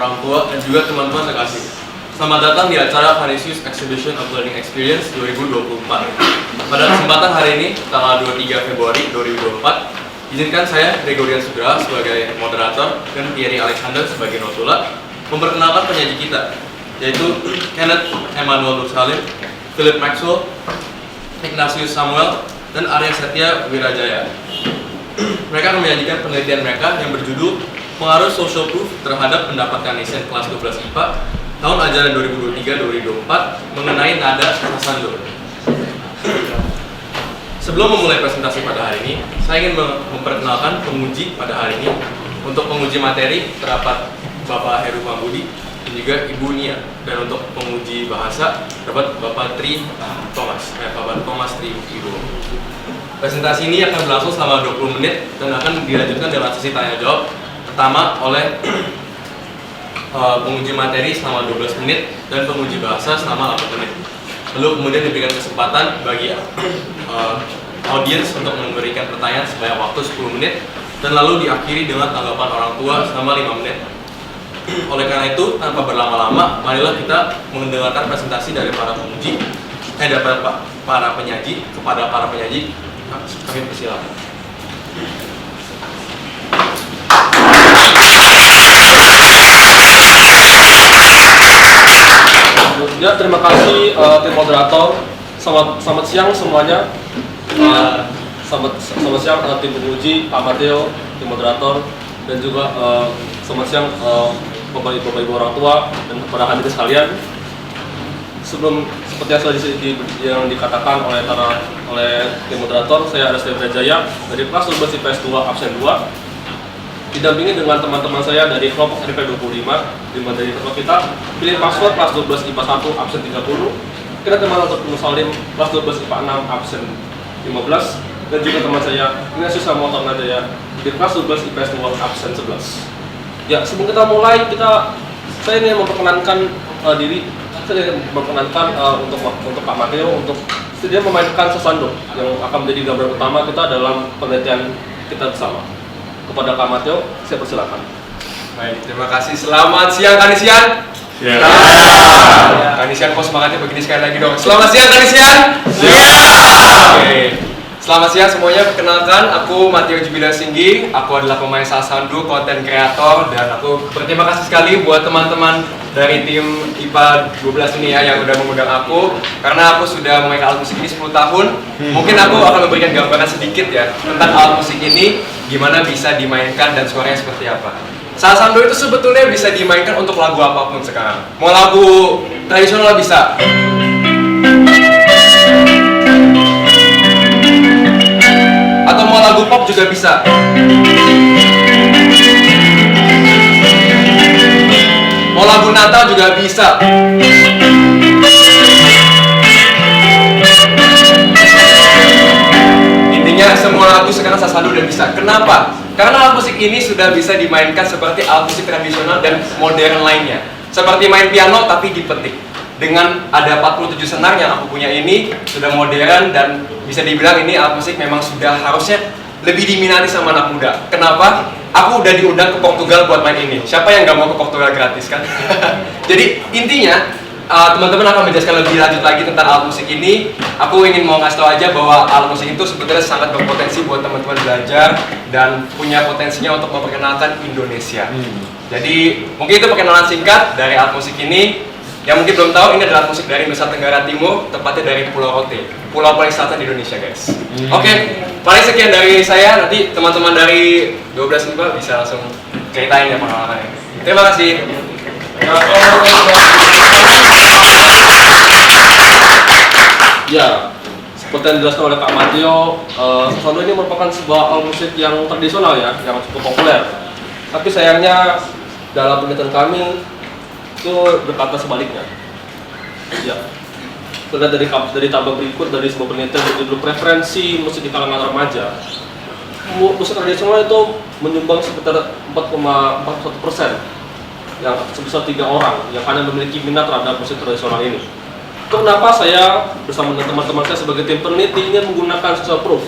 orang tua, dan juga teman-teman terkasih. Selamat datang di acara Canisius Exhibition of Learning Experience 2024. Pada kesempatan hari ini, tanggal 23 Februari 2024, izinkan saya, Gregorian Sugera, sebagai moderator, dan Thierry Alexander sebagai notula, memperkenalkan penyaji kita, yaitu Kenneth Emmanuel Nursalim, Philip Maxwell, Ignatius Samuel, dan Arya Setia Wirajaya. Mereka akan menyajikan penelitian mereka yang berjudul Pengaruh Social Proof terhadap pendapat Canisian kelas 12 IPA tahun ajaran 2023-2024 mengenai nada sasando. Sebelum memulai presentasi pada hari ini, saya ingin memperkenalkan penguji pada hari ini. Untuk penguji materi terdapat Bapak Heru Pambudi dan juga Ibu Nia, dan untuk penguji bahasa terdapat Bapak Thomas Tri Ibu. Presentasi ini akan berlangsung selama 20 menit dan akan dilanjutkan dengan sesi tanya jawab pertama oleh penguji materi selama 12 menit dan penguji bahasa selama 8 menit. Lalu kemudian diberikan kesempatan bagi audiens untuk memberikan pertanyaan sebanyak waktu 10 menit dan lalu diakhiri dengan tanggapan orang tua selama 5 menit. Oleh karena itu, tanpa berlama-lama, marilah kita mendengarkan presentasi dari para penguji, dari para penyaji. Kepada para penyaji, kami persilakan. Ya, terima kasih tim moderator. Selamat siang semuanya. Selamat siang tim penguji, Pak Mateo, tim moderator, dan juga selamat siang Bapak Ibu orang tua dan kepada hadirin sekalian. Sebelum seperti yang dikatakan oleh tim moderator, saya Arya Wirajaya dari kelas 12 IPS 2 absen 2, didampingi dengan teman-teman saya dari kelompok RP 25, di mana dari kelompok kita pilih password kelas 12 IPA 1 absen 30, kita teman untuk Salim kelas 12 IPA 6 absen 15, dan juga teman saya Ignatius Samuel Tornajaya di kelas 12 IPS 2 absen 11. Ya, sebelum kita mulai, saya ingin memperkenalkan diri. Saya ingin memperkenalkan untuk Pak Mateo untuk dia memainkan sasando yang akan menjadi gambar utama kita dalam penelitian kita bersama. Kepada Kak Mateo, saya persilakan. Baik, terima kasih. Selamat siang Canisian. Ya. Canisian kok semangatnya begini sekali lagi dong. Selamat siang Canisian. Oke. Selamat siang semuanya, perkenalkan aku Mateo Jubilar Singgi. Aku adalah pemain sasando, konten kreator, dan aku berterima kasih sekali buat teman-teman dari tim IPA 12 ini ya yang udah mengundang aku, karena aku sudah memainkan alat musik ini 10 tahun. Mungkin aku akan memberikan gambaran sedikit ya tentang alat musik ini, gimana bisa dimainkan dan suaranya seperti apa. Sasando itu sebetulnya bisa dimainkan untuk lagu apapun sekarang. Mau lagu tradisional bisa, atau mau lagu pop juga bisa. Mau lagu Natal juga bisa. Intinya semua lagu sekarang sasando udah bisa. Kenapa? Karena alat musik ini sudah bisa dimainkan seperti alat musik tradisional dan modern lainnya. Seperti main piano tapi dipetik. Dengan ada 47 senar yang aku punya ini sudah modern dan bisa dibilang ini alat musik memang sudah harusnya lebih diminati sama anak muda. Kenapa? Aku udah diundang ke Portugal buat main ini. Siapa yang nggak mau ke Portugal gratis kan? Jadi intinya teman-teman akan menjelaskan lebih lanjut lagi tentang alat musik ini. Aku ingin mau ngasih tau aja bahwa alat musik itu sebetulnya sangat berpotensi buat teman-teman belajar dan punya potensinya untuk memperkenalkan Indonesia. Jadi mungkin itu perkenalan singkat dari alat musik ini. Yang mungkin belum tahu, ini adalah musik dari Nusa Tenggara Timur, tepatnya dari Pulau Rote, pulau paling selatan di Indonesia guys. Oke, paling sekian dari saya, nanti teman-teman dari 12 IPA bisa langsung ceritain ya pengalamannya. Terima kasih. Ya, seperti yang dijelaskan oleh Kak Mateo, sasando ini merupakan sebuah alat musik yang tradisional ya, yang cukup populer. Tapi sayangnya dalam penelitian kami itu berkata sebaliknya. Ya, terlihat dari tabel berikut dari sebuah penelitian berjudul preferensi musik di kalangan remaja. Musik tradisional itu menyumbang sekitar 4,41%, yang sebesar 3 orang yang hanya memiliki minat terhadap musik tradisional ini. Kenapa saya bersama teman-teman saya sebagai tim peneliti ingin menggunakan social proof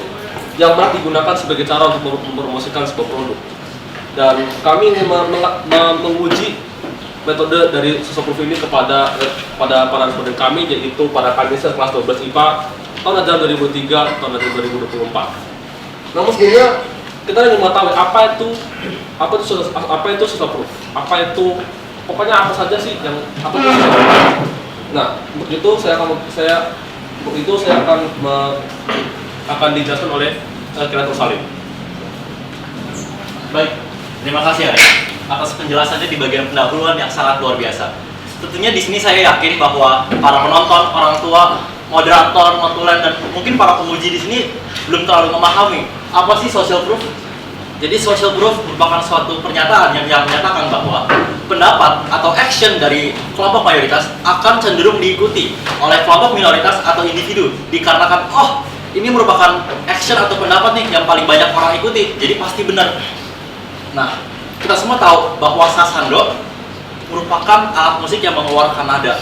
yang banyak digunakan sebagai cara untuk mempromosikan sebuah produk. Dan kami ingin menguji metode dari social proof ini kepada para responden kami, yaitu para kandidat kelas 12 IPA tahun ajaran 2003 tahun ajaran 2024. Namun sebelumnya kita ingin mengetahui apa itu social proof, apa itu pokoknya apa saja sih yang apa itu social proof. Nah, untuk itu saya akan dijelaskan oleh Kiratul Salim. Baik, terima kasih Ari atas penjelasannya di bagian pendahuluan yang sangat luar biasa. Tentunya di sini saya yakin bahwa para penonton, orang tua, moderator, notulen, dan mungkin para penguji di sini belum terlalu memahami apa sih social proof. Jadi social proof merupakan suatu pernyataan yang menyatakan bahwa pendapat atau action dari kelompok mayoritas akan cenderung diikuti oleh kelompok minoritas atau individu dikarenakan ini merupakan action atau pendapat nih yang paling banyak orang ikuti, jadi pasti benar. Nah, kita semua tahu bahwa sasando merupakan alat musik yang mengeluarkan nada.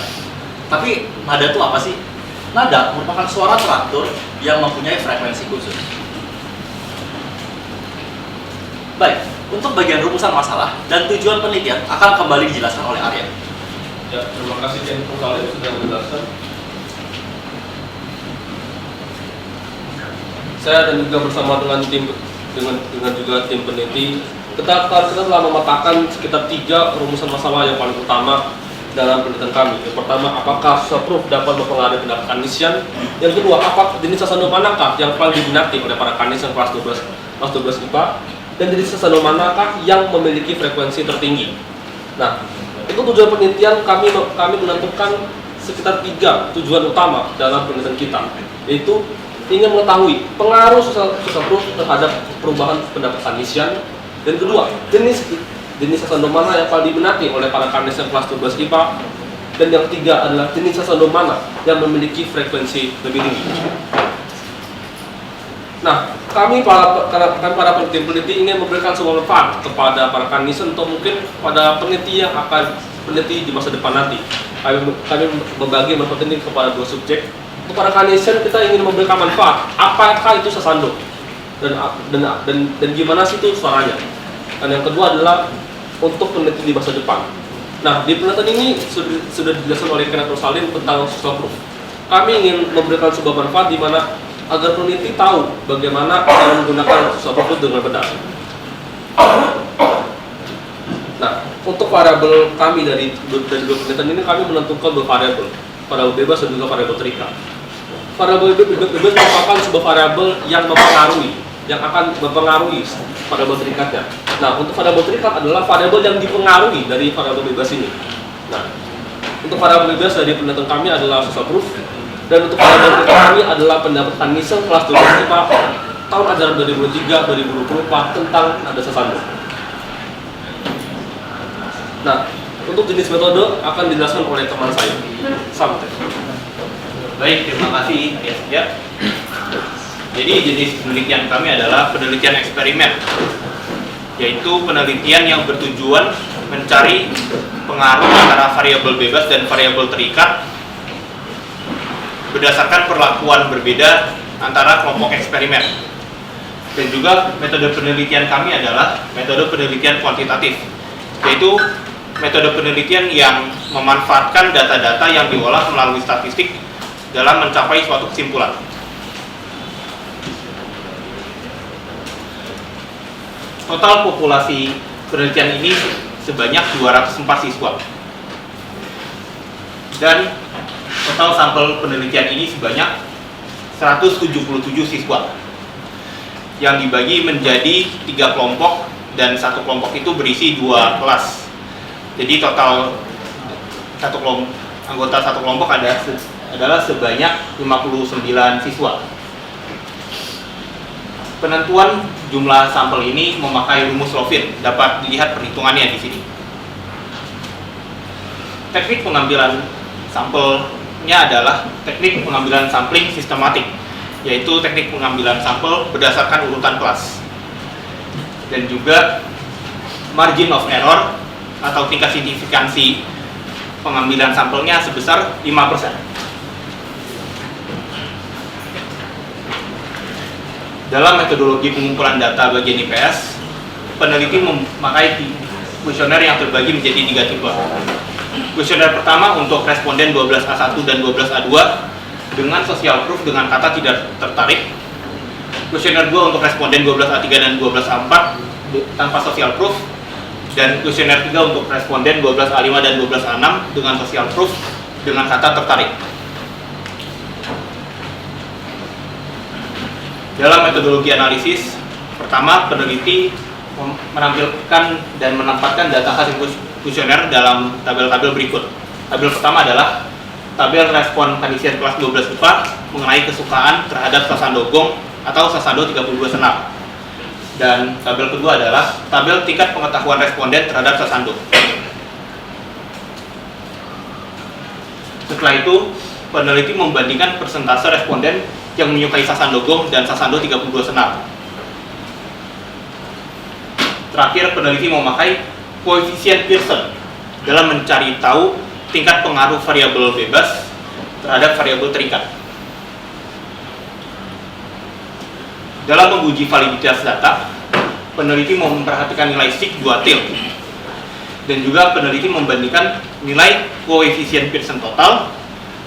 Tapi nada itu apa sih? Nada merupakan suara teratur yang mempunyai frekuensi khusus. Baik, untuk bagian rumusan masalah dan tujuan penelitian akan kembali dijelaskan oleh Arya. Ya, terima kasih Kiratul Salim sudah menjelaskan. Saya dan juga bersama dengan juga tim peneliti, kita telah memetakan sekitar 3 rumusan masalah yang paling utama dalam penelitian kami. Yang pertama, apakah social proof dapat mempengaruhi pendapat kandidat? Yang kedua, apa jenis sasando manakah yang paling diminati oleh para kandidat kelas 12 IPA? Dan jenis sasando manakah yang memiliki frekuensi tertinggi? Nah, itu tujuan penelitian kami menentukan sekitar 3 tujuan utama dalam penelitian kita, yaitu ingin mengetahui pengaruh social proof terhadap perubahan pendapat kandidat. Dan kedua, jenis sasando mana yang paling diminati oleh para kandidat kelas 12 IPA. Dan yang ketiga adalah jenis sasando mana yang memiliki frekuensi lebih tinggi. Nah, kami para peneliti ingin memberikan sebuah manfaat kepada para kandidat atau mungkin pada peneliti yang akan meneliti di masa depan nanti. Kami membagi manfaat ini kepada 2 subjek. Untuk para kandidat kita ingin memberikan manfaat. Apakah itu sasando? Dan gimana sih itu suaranya? Dan yang kedua adalah untuk peneliti di masa depan. Nah, di penelitian ini sudah dijelaskan oleh Kiratul Salim tentang social proof. Kami ingin memberikan sebuah manfaat di mana agar peneliti tahu bagaimana cara menggunakan social proof dengan benar. Nah, untuk variabel kami dari 2 penelitian ini kami menentukan 2 variabel bebas dan juga variabel terikat. Variabel bebas merupakan sebuah variabel yang akan mempengaruhi variabel terikatnya. Nah, untuk variabel terikat adalah variabel yang dipengaruhi dari variabel bebas ini. Nah, untuk variabel bebas dari penelitian kami adalah social proof, dan untuk variabel terikat kami adalah pendapat kandidat kelas 12 IPA tahun ajaran 2003-2024 tentang nada sasando. Nah, untuk jenis metode akan dijelaskan oleh teman saya, Samte. Baik, terima kasih ya. Jadi jenis penelitian kami adalah penelitian eksperimen, yaitu penelitian yang bertujuan mencari pengaruh antara variabel bebas dan variabel terikat berdasarkan perlakuan berbeda antara kelompok eksperimen. Dan juga metode penelitian kami adalah metode penelitian kuantitatif, yaitu metode penelitian yang memanfaatkan data-data yang diolah melalui statistik dalam mencapai suatu kesimpulan. Total populasi penelitian ini sebanyak 204 siswa. Dan total sampel penelitian ini sebanyak 177 siswa yang dibagi menjadi 3 kelompok, dan 1 kelompok itu berisi 2 kelas. Jadi total anggota satu kelompok adalah sebanyak 59 siswa. Penentuan jumlah sampel ini memakai rumus Lovin, dapat dilihat perhitungannya di sini. Teknik pengambilan sampelnya adalah teknik pengambilan sampling sistematik, yaitu teknik pengambilan sampel berdasarkan urutan kelas. Dan juga margin of error atau tingkat signifikansi pengambilan sampelnya sebesar 5%. Dalam metodologi pengumpulan data bagian IPS, peneliti memakai kuesioner yang terbagi menjadi 3 tipe. Kuesioner pertama untuk responden 12A1 dan 12A2 dengan social proof dengan kata tidak tertarik. Kuesioner 2 untuk responden 12A3 dan 12A4 tanpa social proof. Dan kuesioner 3 untuk responden 12A5 dan 12A6 dengan social proof dengan kata tertarik. Dalam metodologi analisis, pertama peneliti menampilkan dan menempatkan data hasil kuesioner dalam tabel-tabel berikut. Tabel pertama adalah tabel respon kandidat kelas 12 IPA mengenai kesukaan terhadap sasando gong atau sasando 32 senar. Dan tabel kedua adalah tabel tingkat pengetahuan responden terhadap sasando. Setelah itu, peneliti membandingkan persentase responden yang menyukai sasando gong dan sasando 32 senar. Terakhir, peneliti memakai koefisien Pearson dalam mencari tahu tingkat pengaruh variabel bebas terhadap variabel terikat. Dalam menguji validitas data, peneliti memperhatikan nilai sig 2 til dan juga peneliti membandingkan nilai koefisien Pearson total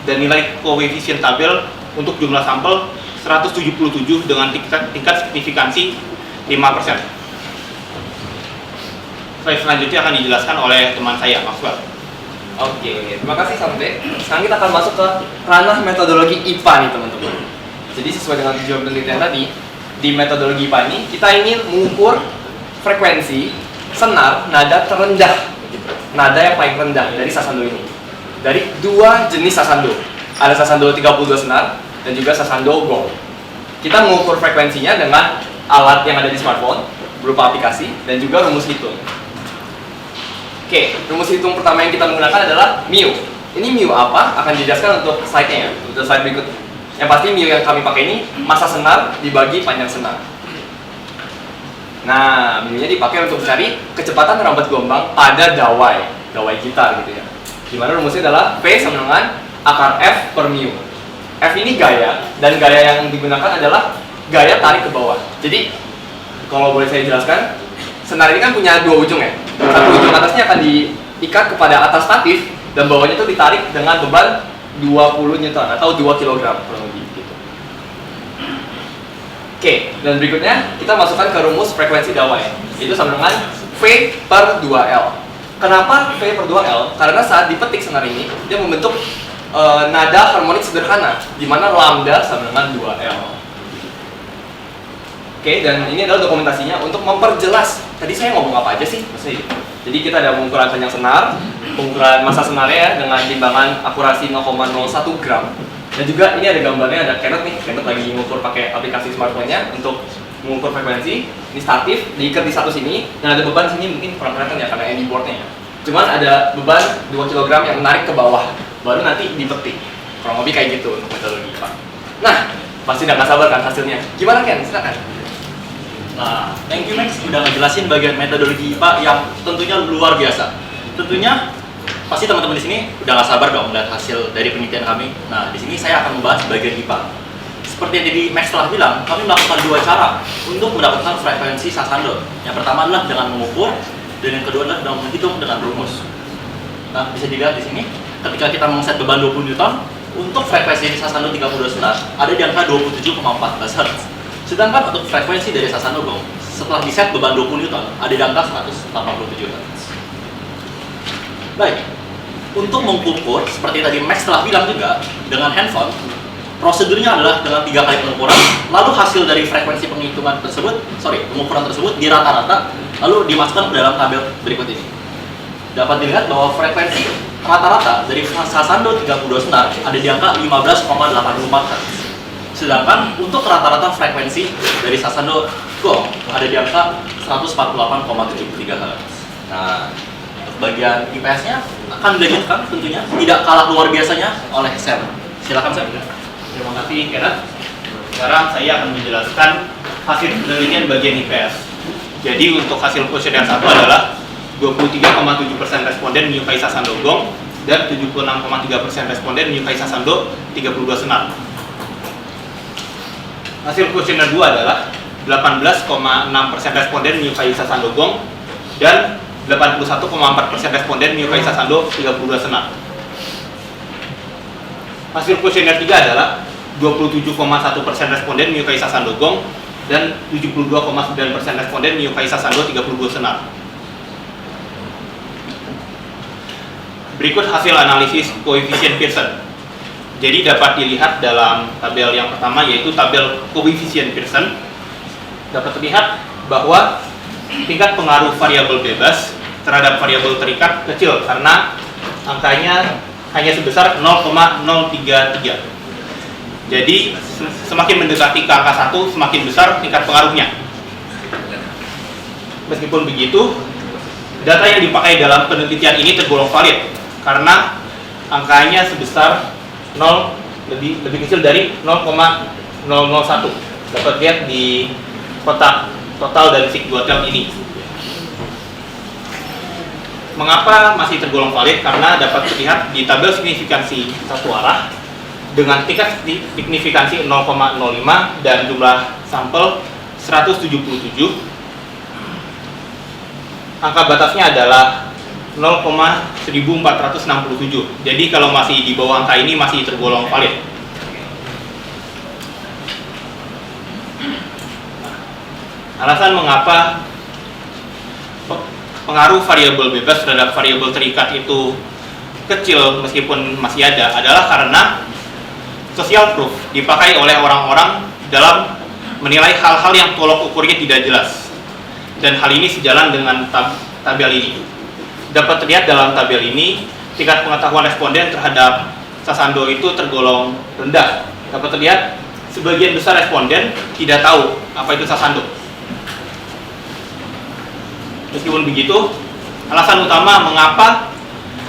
dan nilai koefisien tabel untuk jumlah sampel 177 dengan tingkat signifikansi 5%. Slide selanjutnya akan dijelaskan oleh teman saya, Maxwell. Oke, terima kasih Sampe. Sekarang kita akan masuk ke ranah metodologi IPA nih teman-teman. Jadi sesuai dengan tujuan penelitian tadi, di metodologi IPA ini kita ingin mengukur frekuensi senar nada terendah, nada yang paling rendah dari sasando ini. Dari dua jenis sasando, ada sasando 32 senar dan juga sasando gong. Kita mengukur frekuensinya dengan alat yang ada di smartphone berupa aplikasi dan juga rumus hitung. Oke, rumus hitung pertama yang kita menggunakan adalah mu. Ini mu apa? Akan dijelaskan untuk slide-nya ya, untuk slide berikut. Yang pasti mu yang kami pakai ini massa senar dibagi panjang senar. Nah, mu-nya dipakai untuk mencari kecepatan rambat gelombang pada dawai gitar gitu ya. Dimana rumusnya adalah V sama dengan akar F per mu. F ini gaya, dan gaya yang digunakan adalah gaya tarik ke bawah. Jadi, kalau boleh saya jelaskan, senar ini kan punya dua ujung ya. Satu ujung atasnya akan diikat kepada atas statif dan bawahnya itu ditarik dengan beban 20 Newton atau 2 kg kurang lebih gitu. Oke, dan berikutnya kita masukkan ke rumus frekuensi dawai. Itu sama dengan V per 2L. Kenapa V per 2L? Karena saat dipetik senar ini dia membentuk nada harmonik sederhana di mana lambda sama dengan 2L. Oke, dan ini adalah dokumentasinya untuk memperjelas. Tadi saya ngomong apa aja sih? Jadi kita ada pengukuran panjang senar, pengukuran massa senarnya ya, dengan timbangan akurasi 0,01 gram. Dan juga ini ada gambarnya, ada Kenneth nih. Kenneth lagi mengukur pakai aplikasi smartphone-nya untuk mengukur frekuensi. Ini statif, diikat di satu sini, dan ada beban sini mungkin kurang kelihatan ya karena ini board-nya ya. Cuman ada beban 2 kg yang menarik ke bawah, baru nanti dipetik. Kurang lebih kayak gitu untuk metodologi Pak. Nah, pasti udah gak sabar kan hasilnya. Gimana Ken? Silakan. Nah, thank you Max udah ngejelasin bagian metodologi IPA yang tentunya luar biasa. Tentunya pasti teman-teman di sini udah gak sabar dong melihat hasil dari penelitian kami. Nah, di sini saya akan membahas bagian IPA. Seperti yang tadi Max telah bilang, kami melakukan dua cara untuk mendapatkan frekuensi sasando. Yang pertama adalah dengan mengukur, dan yang kedua adalah dengan menghitung dengan rumus. Nah, bisa dilihat di sini, ketika kita mengset beban 20 Newton, untuk frekuensi di sasando 32 senar ada di angka 27,14 Hz. Sedangkan untuk frekuensi dari sasando gong, setelah diset beban 20 Newton, ada di angka 187 Hz. Baik, untuk mengukur, seperti tadi Max telah bilang juga, dengan handphone, prosedurnya adalah dengan 3 kali pengukuran, lalu hasil dari frekuensi pengukuran tersebut di rata-rata, lalu dimasukkan ke dalam tabel berikut ini. Dapat dilihat bahwa frekuensi rata-rata dari sasando 32 senar ada di angka 15,84 Hz. Sedangkan untuk rata-rata frekuensi dari sasando gong ada di angka 148,73 Hz. Nah, untuk bagian IPS-nya akan dilanjutkan tentunya tidak kalah luar biasanya oleh Sam. Silakan Sam. Terima kasih Kenneth. Sekarang saya akan menjelaskan hasil penelitian bagian IPS. Jadi untuk hasil kuesioner 1 adalah 23,7% responden menyukai sasando gong dan 76,3% responden menyukai sasando 32 senar. Hasil kuesioner 2 adalah 18,6% responden menyukai sasando gong dan 81,4% responden menyukai Sasando, 32 senar. Hasil kuesioner 3 adalah 27,1% responden menyukai Sasando Gong dan 72,9% responden menyukai Sasando, 32 senar. Berikut hasil analisis koefisien Pearson. Jadi dapat dilihat dalam tabel yang pertama, yaitu tabel koefisien Pearson. Dapat terlihat bahwa tingkat pengaruh variabel bebas terhadap variabel terikat kecil karena angkanya hanya sebesar 0,033. Jadi semakin mendekati ke angka 1, semakin besar tingkat pengaruhnya. Meskipun begitu, data yang dipakai dalam penelitian ini tergolong valid karena angkanya sebesar 0 lebih kecil dari 0,001. Dapat lihat di kotak total dari Sigduatel ini. Mengapa masih tergolong valid? Karena dapat terlihat di tabel signifikansi satu arah dengan tingkat signifikansi 0,05 dan jumlah sampel 177. Angka batasnya adalah 0,1467. Jadi kalau masih di bawah angka ini masih tergolong valid. Alasan mengapa pengaruh variabel bebas terhadap variabel terikat itu kecil meskipun masih ada adalah karena social proof dipakai oleh orang-orang dalam menilai hal-hal yang tolok ukurnya tidak jelas. Dan hal ini sejalan dengan tabel ini. Dapat terlihat dalam tabel ini tingkat pengetahuan responden terhadap Sasando itu tergolong rendah. Dapat terlihat sebagian besar responden tidak tahu apa itu Sasando. Meskipun begitu, alasan utama mengapa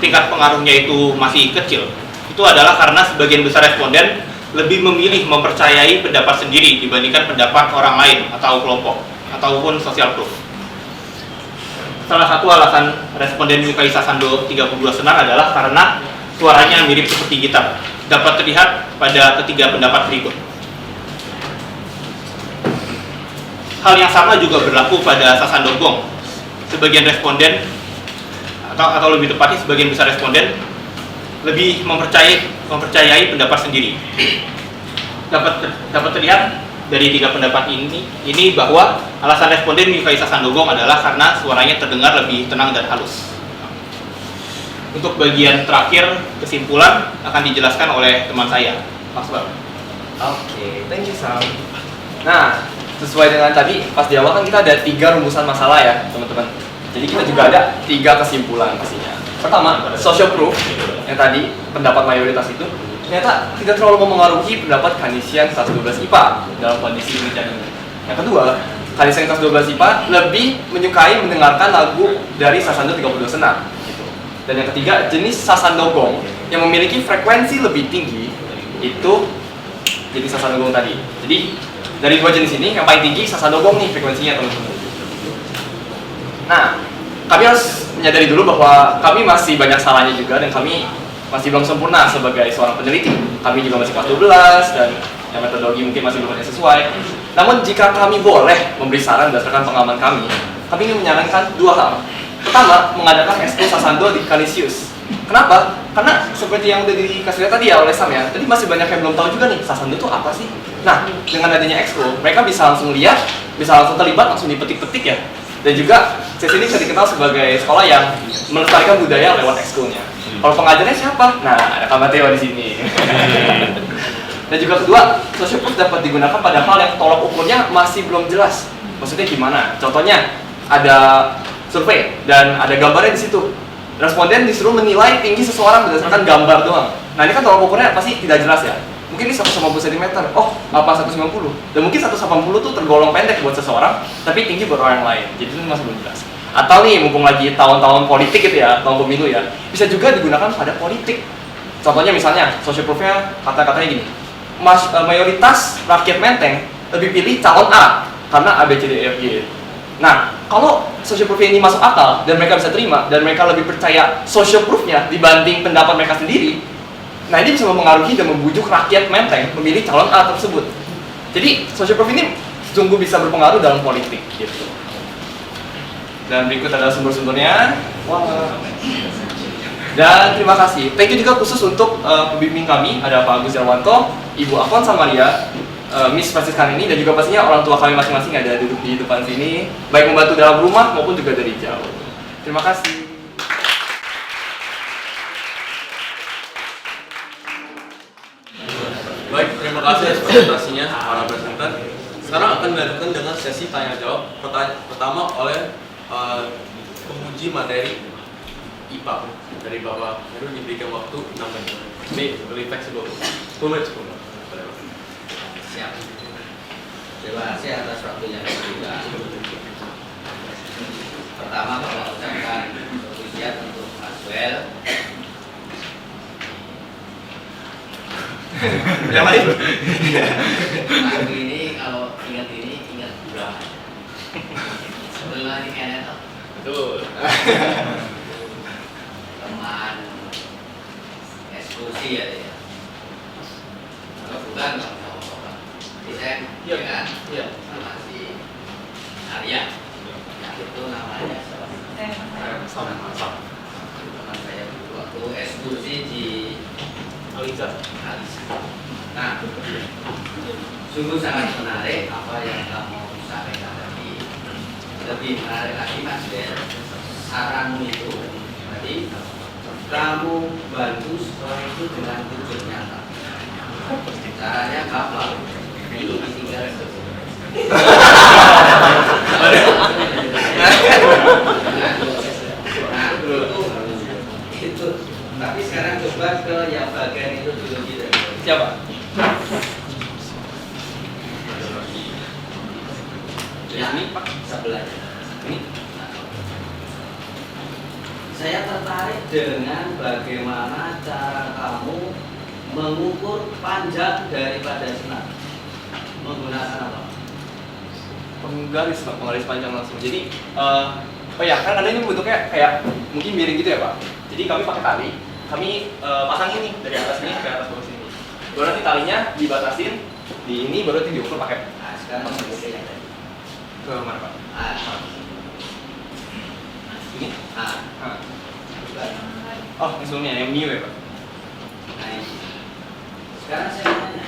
tingkat pengaruhnya itu masih kecil itu adalah karena sebagian besar responden lebih memilih mempercayai pendapat sendiri dibandingkan pendapat orang lain atau kelompok ataupun social proof. Salah satu alasan responden menyukai Sasando 32 senar adalah karena suaranya mirip seperti gitar. Dapat terlihat pada ketiga pendapat berikut. Hal yang sama juga berlaku pada Sasando Gong. Sebagian responden atau lebih tepatnya sebagian besar responden lebih mempercayai pendapat sendiri. Dapat terlihat dari tiga pendapat ini bahwa alasan responden menyukai Sasando Gong adalah karena suaranya terdengar lebih tenang dan halus. Untuk bagian terakhir, kesimpulan akan dijelaskan oleh teman saya, Mas Bang. Oke, thank you Sam. Nah, sesuai dengan tadi pas di awal kan kita ada 3 rumusan masalah ya teman-teman. Jadi kita juga ada 3 kesimpulan pastinya. Pertama, social proof yang tadi pendapat mayoritas itu ternyata tidak terlalu memengaruhi pendapat Kanisian 112 IPA dalam kondisi penelitian ini. Yang kedua, Kanisian 112 IPA lebih menyukai mendengarkan lagu dari Sasando 32 senar. Dan yang ketiga, jenis Sasando Gong yang memiliki frekuensi lebih tinggi itu jenis Sasando Gong tadi. Jadi dari 2 jenis ini yang paling tinggi Sasando Gong nih frekuensinya teman-teman. Nah, kami harus menyadari dulu bahwa kami masih banyak salahnya juga dan kami masih belum sempurna sebagai seorang peneliti. Kami juga masih kelas 12 dan yang metodologi mungkin masih belum sesuai. Namun jika kami boleh memberi saran berdasarkan pengalaman kami ingin menyarankan 2 hal. Pertama, mengadakan ekskul Sasando di Canisius. Kenapa? Karena seperti yang udah dikasih lihat tadi ya oleh Sam ya, tadi masih banyak yang belum tahu juga nih Sasando itu apa sih. Nah, dengan adanya ekskul, mereka bisa langsung lihat, bisa langsung terlibat, langsung dipetik-petik ya. Dan juga sesi ini bisa dikenal sebagai sekolah yang melestarikan budaya lewat ekskulnya. Kalau pengajarnya siapa? Nah, ada Kak Mateo di sini. Dan juga kedua, social proof dapat digunakan pada hal yang tolok ukurnya masih belum jelas. Maksudnya gimana? Contohnya ada survei dan ada gambarnya di situ. Responden disuruh menilai tinggi seseorang berdasarkan gambar doang. Nah, ini kan tolok ukurnya pasti tidak jelas ya. Mungkin ini 150 cm. Oh, apa 190? Dan mungkin 180 tuh tergolong pendek buat seseorang, tapi tinggi buat orang lain. Jadi itu masih belum jelas. Atau nih, mumpung lagi tahun-tahun politik gitu ya, tahun pemilu ya, bisa juga digunakan pada politik. Contohnya misalnya, social proof-nya kata-katanya gini. Mayoritas rakyat Menteng lebih pilih calon A karena A, B, C, D, E, F, G. Nah, kalau social proof ini masuk akal dan mereka bisa terima dan mereka lebih percaya social proof-nya dibanding pendapat mereka sendiri, nah ini bisa mempengaruhi dan membujuk rakyat Menteng memilih calon A tersebut. Jadi social proof ini sungguh bisa berpengaruh dalam politik gitu. Dan berikut adalah sumber-sumbernya. Wah. Dan terima kasih. Thank you juga khusus untuk pembimbing kami, ada Pak Agus Jarwanto, Ibu Afon Samaria, Miss Franciscan ini, dan juga pastinya orang tua kami masing-masing ada duduk di depan sini, baik membantu dalam rumah maupun juga dari jauh. Terima kasih. Baik, terima kasih atas presentasinya para presenter. Sekarang akan dilanjutkan dengan sesi tanya jawab. Pertama oleh penguji materi IPA dari Bapak Heru, diberikan waktu 6 menit. Ini lebih fleksibel. 10 menit. Siap. Terima kasih atas waktunya juga. Pertama, Bapak ucapkan pujian untuk Mas Well. Yang lain? Lagu ini kalau ingat ini ingat bulan. Sebelah ini kayaknya tuh. Betul. Teman eksekusi ya dia. Kalau bukan nggak bisa apa-apa. Desain, Iya. ya kan? Iya. Sama si Arya. Yang itu namanya Sama. teman saya dulu waktu eksekusi di Aliza. Alisa. Nah, sungguh sangat menarik apa yang kamu sampaikan tadi. Lebih menarik lagi Mas Del, saranmu itu tadi kamu bantu sekolah itu dengan wujud nyata. Caranya gampang, ini ditinggal nah, itu. Tapi sekarang coba ke yang bagian itu dulu gitu. Siapa? Ya, ini Pak sebelah. Ini. Saya tertarik dengan bagaimana cara kamu mengukur panjang daripada senar. Menggunakan apa? Penggaris panjang langsung. Jadi, oh ya, kan ada ini bentuknya kayak mungkin miring gitu ya Pak. Jadi kami pakai tali, kami pasang ini dari atas ini ke atas bawah sini. Baru nanti talinya dibatasin di ini, baru nanti diukur pakai Nah, sekarang mengikuti yang tadi. ke mana Pak? Ini? Nah, Oh, yang sebelumnya yang Mio ya Pak. nah ini. Sekarang saya tanya,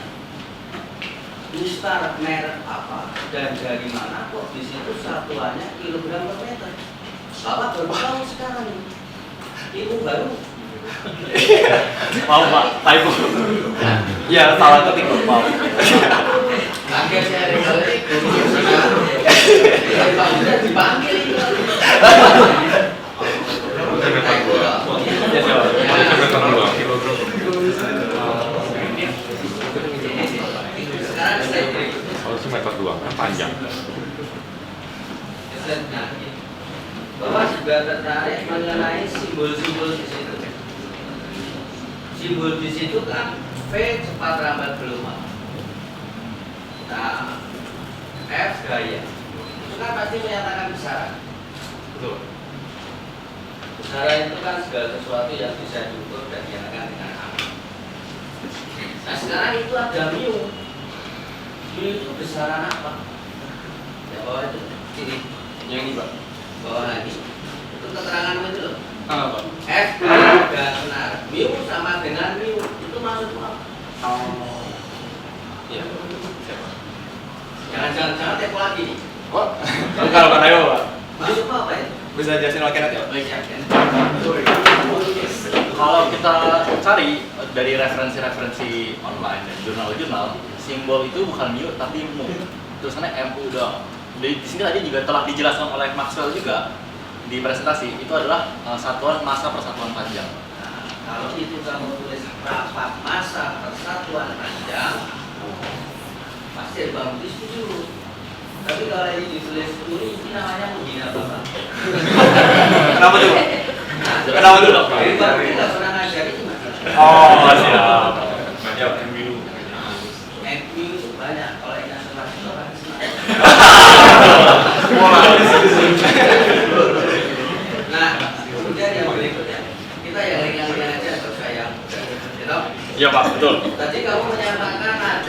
Mistar merek apa dan dari mana kok di situ satuannya kilogram per meter? Bapak baru tahu sekarang ini. Ilmu baru. Mau Pak, typo. Iya, salah ketik Pak. Akhirnya saya rekalik. Pak udah dipanggil itu. Ya, siapa? Sekarang saya beri. Harusnya meter 2 kan panjang. Bapak juga tertarik mengenai simbol-simbol di situ. Simbol di situ kan V cepat rambat gelombang. Nah, F gaya. Itu kan pasti menyatakan besaran. Betul. Besaran itu kan segala sesuatu yang bisa diukur dan dinyatakan dengan angka. Nah, sekarang itu ada mu. Mu itu besaran apa? Ya bawah itu sini. Yang ini Pak. Bawah lagi. Itu keterangan itu loh. Apa Pak? F dan benar. Mu sama dengan mu. Itu maksudnya apa? Oh. Iya. Siapa? Jangan tempo lagi nih. Oh, kalau kan ayo Pak. Maksudnya apa itu? Bisa jelasin lagi nanti ya? Baik ya. Kalau kita cari dari referensi-referensi online dan jurnal-jurnal, simbol itu bukan mu tapi mu. Tulisannya mu doang. Di sini tadi juga telah dijelaskan oleh Maxwell juga di presentasi, itu adalah satuan massa persatuan panjang. Nah, kalau itu kamu tulis rapat massa persatuan panjang, pasti Bang Budi setuju. Tapi kalau ini ditulis ini namanya menghina Bapak. Kenapa tuh Pak? Kenapa tuh Pak? Jadi Bang Budi nggak pernah ngajari itu Mas. Oh, siap. Ya, MU. MU itu banyak. Kalau internasional itu kan Nah, kemudian yang berikutnya kita yang ringan-ringan aja atau saya. Iya Pak, betul. Tadi kamu menyatakan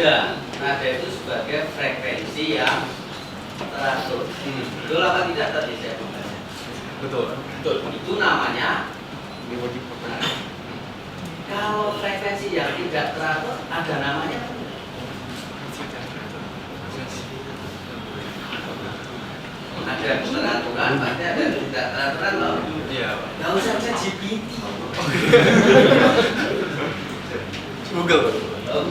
nada itu sebagai frekuensi yang teratur. Betul apa tidak tadi saya bilang? Betul. Itu namanya. Nah, kalau frekuensi yang tidak teratur ada namanya. Ada teraturan, pasti ada tidak teraturan loh. Iya. Gak usah GPT. Google. Oh,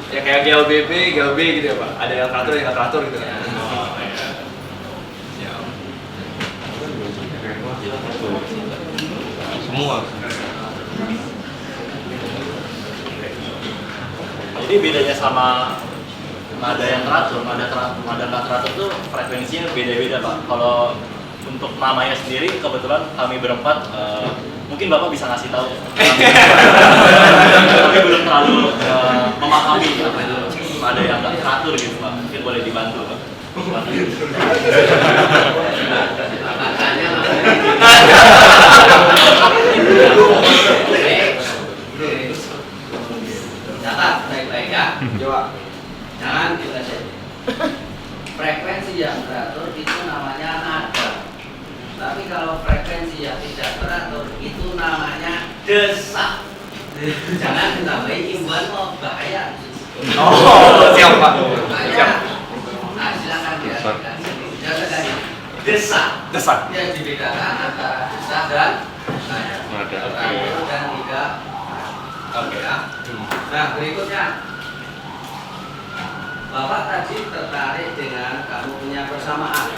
Ya kayak GLBB, GLB gitu ya Pak. Ada yang teratur, yang nggak teratur gitu kan. Ya. Semua. Jadi bedanya sama nada yang teratur, nada nggak teratur tuh frekuensinya beda-beda Pak. Kalau untuk namanya sendiri kebetulan kami berempat mungkin Bapak bisa ngasih tahu. Tapi belum terlalu memahami apa itu nada yang nggak teratur gitu Pak. Mungkin boleh dibantu Pak. makanya catat baik-baik ya. Coba. Jangan kita saja. Frekuensi yang teratur itu namanya nada. Tapi kalau frekuensi yang tidak teratur itu namanya desak. Jangan ditambahin imbuhan mau bahaya. Oh, siap Pak. Makanya, nah silakan diartikan. Jangan tadi desak. Desak. Yang dibedakan antara desak dan nada. Teratur dan tidak. Oke ya. Nah berikutnya. Bapak tadi tertarik dengan kamu punya persamaan.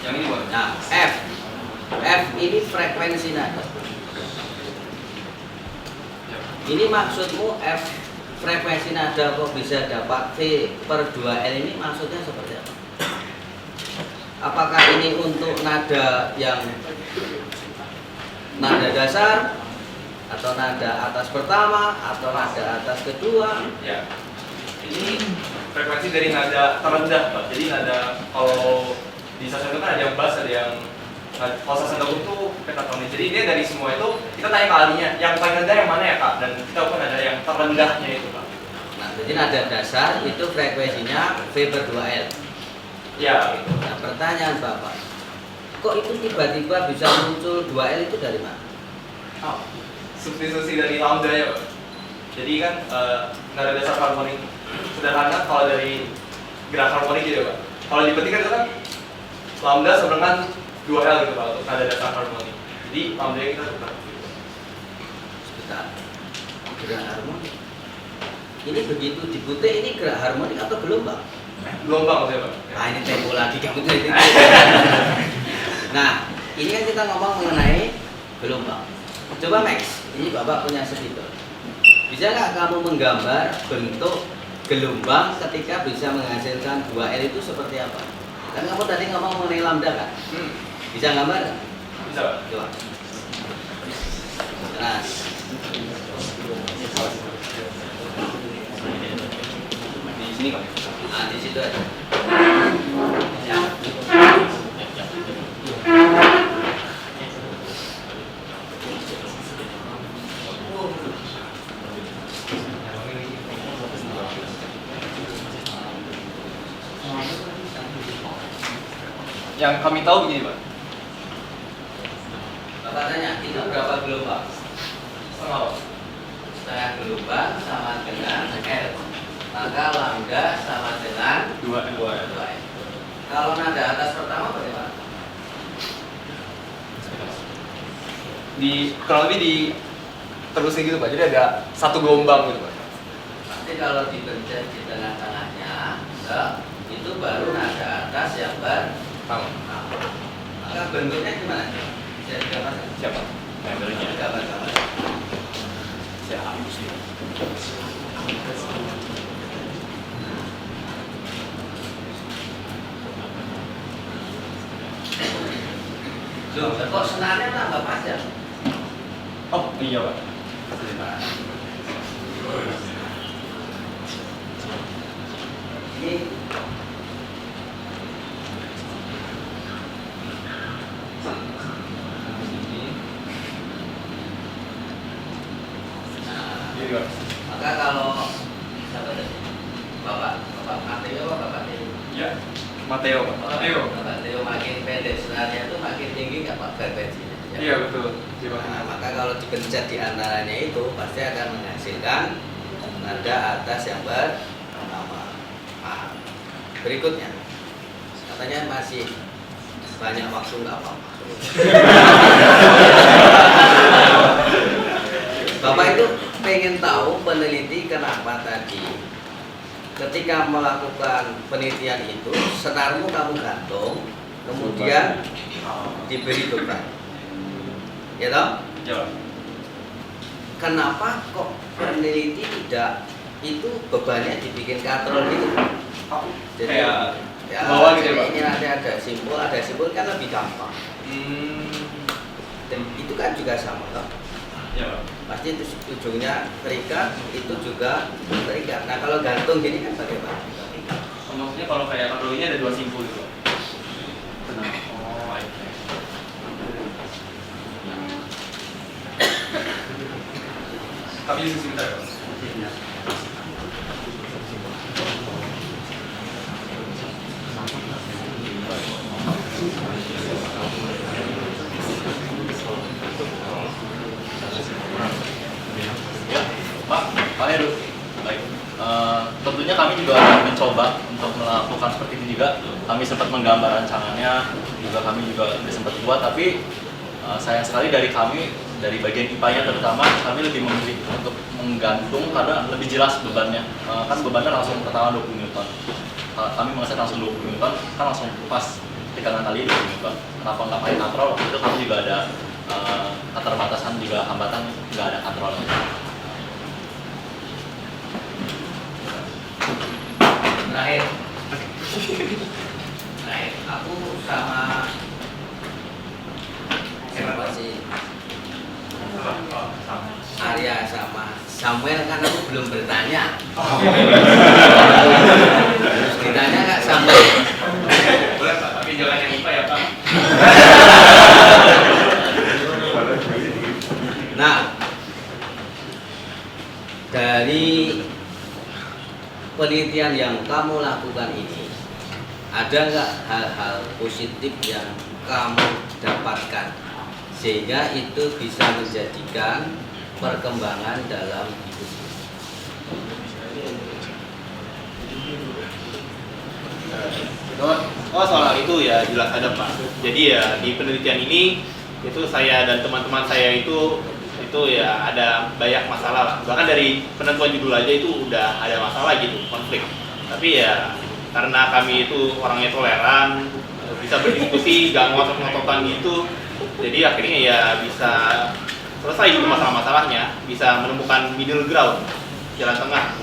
Yang ini Pak. Nah, F ini frekuensi nada. Ini maksudmu F frekuensi nada kok bisa dapat V per 2L ini maksudnya seperti apa? Apakah ini untuk nada yang nada dasar atau nada atas pertama atau nada atas kedua? Ya. Ini frekuensi dari nada terendah Pak. Jadi nada kalau di sastra itu kan ada yang bass, ada yang kalau sastra itu pentatonik. Jadi dia dari semua itu kita tanya ke ahlinya, yang paling rendah yang mana ya Kak? Dan kita pun ada yang terendahnya itu Pak. Nah, jadi nada dasar itu frekuensinya V per 2L. Ya. Gitu. Nah, pertanyaan Bapak, kok itu tiba-tiba bisa muncul 2L itu dari mana? Oh, substitusi dari lambda ya Pak. Jadi kan nada dasar harmonik sederhana kalau dari gerak harmonik gitu ya Pak. Kalau dipetik itu kan lambda sama dengan 2L gitu Pak untuk nada dasar harmonik. Jadi lambda kita tukar. Sebentar. Gerak harmonik. Ini begitu diputek ini gerak harmonik atau gelombang? Gelombang maksudnya Pak. Nah ini tempo lagi kamu tuh. Nah ini kan kita ngomong mengenai gelombang. Coba Max, ini Bapak punya editor. Bisa nggak kamu menggambar bentuk gelombang ketika bisa menghasilkan 2L itu seperti apa? Kan kamu tadi ngomong mengenai lambda kan? Bisa gambar nggak? Bisa Pak. Coba. Nah, Di sini Pak. nah di situ aja. Ya. Yang kami tahu begini Pak. Bapak tanya, itu berapa gelombang? Setengah Pak. Setengah gelombang sama dengan L. Maka lambda sama dengan 2L. 2L. Kalau nada atas pertama bagaimana? Di kurang lebih di terusnya gitu Pak. Jadi ada satu gelombang gitu Pak. Pasti kalau dipencet di tengah-tengahnya, itu baru nada atas yang Tahu. maka bentuknya gimana? Bisa digambarkan? Siapa? Gambar-gambar. Loh, kok senarnya tambah panjang? Oh iya Pak. Ini Jadi Pak. maka kalau bisa Theo, Pak. Pak Theo makin pendek senarnya itu makin tinggi nggak Pak frekuensinya? Ya. Iya betul. Nah, maka kalau dipencet di antaranya itu pasti akan menghasilkan nada atas yang bernama. Nah, berikutnya katanya masih banyak waktu nggak apa-apa. Bapak itu pengen tahu peneliti kenapa tadi ketika melakukan penelitian itu senarmu kamu gantung kemudian diberi beban, ya toh? Ya. Kenapa kok peneliti tidak itu bebannya dibikin katrol gitu? Jadi Kayak ya, bawah gitu ya, Pak? ini nanti ada simbol kan lebih gampang. Dan itu kan juga sama toh? Ya, Pak. Pasti itu ujungnya terikat, itu juga terikat. Nah kalau gantung gini kan bagaimana? Maksudnya kalau kayak kontrol ini ada 2 simpul gitu. Benar. Oh, oke. Tapi sebentar, Pak. Ya, Pak Heru. Baik. Tentunya kami juga akan mencoba untuk melakukan seperti itu juga. Kami sempat menggambar rancangannya, juga kami juga sudah sempat buat, tapi sayang sekali dari kami, dari bagian IPA-nya terutama, kami lebih memilih untuk menggantung karena lebih jelas bebannya. Kan bebannya langsung pertama 20 Newton. Kami mengeset langsung 20 Newton, kan langsung pas tegangan tali 20 Newton. Kenapa nggak pakai katrol? Waktu itu kami juga ada keterbatasan juga hambatan, nggak ada katrol. Terakhir, aku sama siapa sih? Arya sama Samuel kan aku belum bertanya. Terus ditanya nggak Samuel? Boleh Pak, tapi jangan yang IPA ya Pak. Nah, dari penelitian yang kamu lakukan ini, ada nggak hal-hal positif yang kamu dapatkan sehingga itu bisa menjadikan perkembangan dalam hidup? Oh soal itu ya jelas ada Pak. Jadi ya di penelitian ini itu saya dan teman-teman saya itu ya ada banyak masalah lah. Bahkan dari penentuan judul aja itu udah ada masalah gitu, konflik. Tapi ya karena kami itu orangnya toleran, bisa berdiskusi, gak ngotot-ngototan gitu. Jadi akhirnya ya bisa selesai gitu masalah-masalahnya, bisa menemukan middle ground, jalan tengah.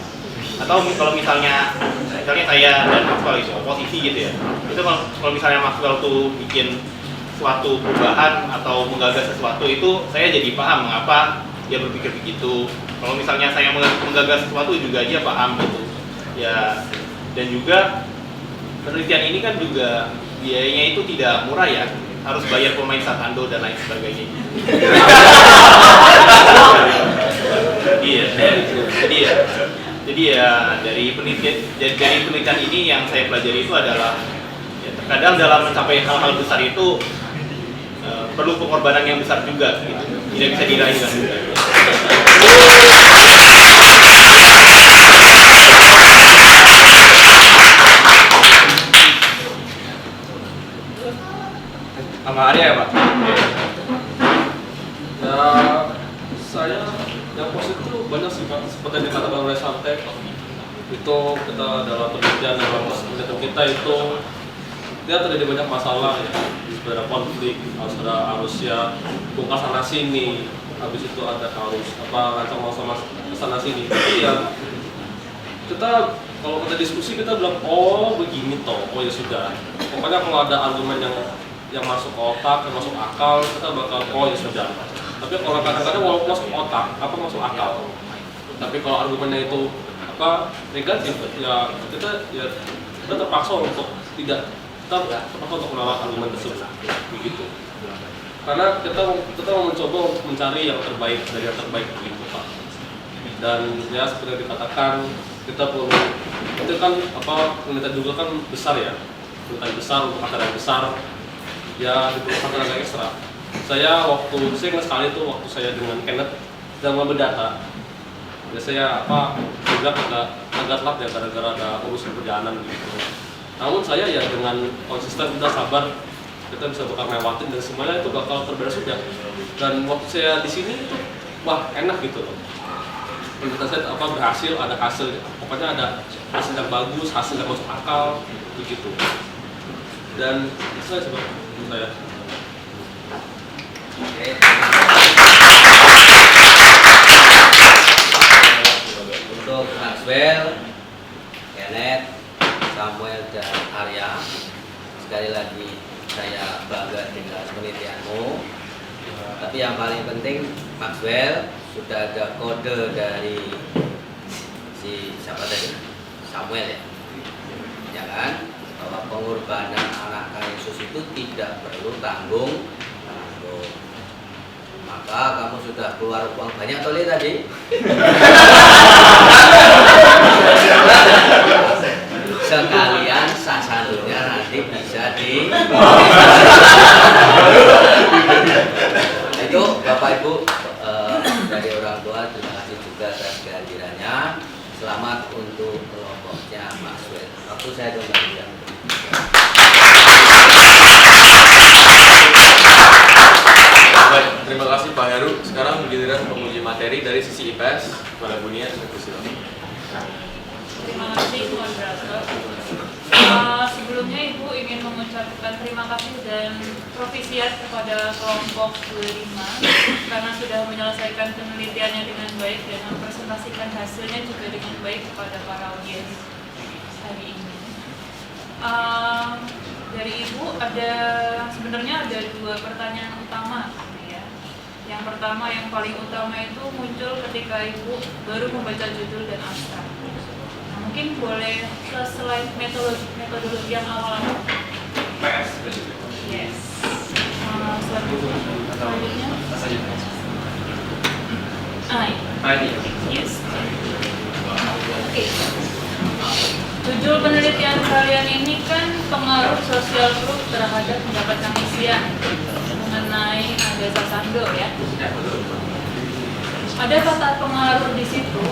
Atau kalau misalnya saya dan Maxwell itu oposisi gitu ya, itu kalau misalnya Maxwell tuh bikin suatu perubahan atau menggagas sesuatu itu saya jadi paham mengapa dia berpikir begitu. Kalau misalnya saya menggagas sesuatu juga dia paham gitu ya. Dan juga penelitian ini kan juga biayanya itu tidak murah ya, harus bayar pemain sakando dan lain sebagainya. Jadi ya dari penelitian ini yang saya pelajari itu adalah ya, terkadang dalam mencapai hal-hal besar itu perlu pengorbanan yang besar juga gitu. Tidak bisa diraih dengan mudah. Sama Arya ya Pak? Ya, saya yang positif itu banyak sih Pak, seperti yang dikatakan oleh Samtek. Itu kita dalam penelitian kita itu dia terjadi banyak masalah ya, ada konflik, harus ya bongkar sana sini, habis itu ada harus rancang sama sana sini. Tapi ya kita kalau kita diskusi kita bilang oh begini toh, oh ya sudah. Pokoknya kalau ada argumen yang masuk ke otak, yang masuk akal, kita bakal oh ya sudah. Tapi kalau kadang-kadang walaupun masuk otak, apa masuk akal. Tapi kalau argumennya itu negatif, ya kita terpaksa untuk tidak terpaksa untuk menolak argumen tersebut, begitu. Karena kita mau mencoba mencari yang terbaik dari yang terbaik begitu Pak. Dan ya seperti yang dikatakan kita perlu itu kan penelitian juga kan besar ya. kesulitan besar untuk acara yang besar, ya diperlukan tenaga ekstra. Saya ingat sekali itu waktu saya dengan Kenneth sedang mengambil data. Ya saya bilang agak telat ya gara-gara ada urusan perjalanan gitu. Namun saya ya dengan konsisten udah sabar, kita bisa bakal lewatin dan semuanya itu bakal terberes sudah. Dan waktu saya di sini itu wah enak gitu loh. Kita saya berhasil, ada hasil, pokoknya ada hasil yang bagus, hasil yang masuk akal, begitu. Dan itu saya coba saya. Oke. Untuk Maxwell, Kenneth, Samuel dan Arya, sekali lagi saya bangga dengan penelitianmu. Tapi yang paling penting, Maxwell, sudah ada kode dari siapa tadi? Samuel ya kan? Bahwa pengorbanan anak Yesus itu tidak perlu tanggung. Maka kamu sudah keluar uang banyak toli tadi. Sekalian sasalunya nanti bisa itu Bapak Ibu dari orang tua, terima kasih juga atas kehadirannya. Selamat untuk kelompoknya Maxwell. Waktu saya kembalikan. Baik, terima kasih Pak Heru. Sekarang giliran penguji materi dari sisi IPS. Kepada Bu Nia, silakan. Terima kasih moderator. Sebelumnya Ibu ingin mengucapkan terima kasih dan profisiat kepada kelompok 25 karena sudah menyelesaikan penelitiannya dengan baik dan mempresentasikan hasilnya juga dengan baik kepada para audiens hari ini. Dari Ibu sebenarnya ada dua pertanyaan utama ya. Yang pertama, yang paling utama itu muncul ketika Ibu baru membaca judul dan abstrak. Mungkin boleh ke slide metodologi yang awal-awal. Yes. Selanjutnya. Ini. Yes. Oke. Judul penelitian kalian ini kan pengaruh sosial grup terhadap pendapatan isian mengenai ada Sasando ya. Ada kata pengaruh di situ.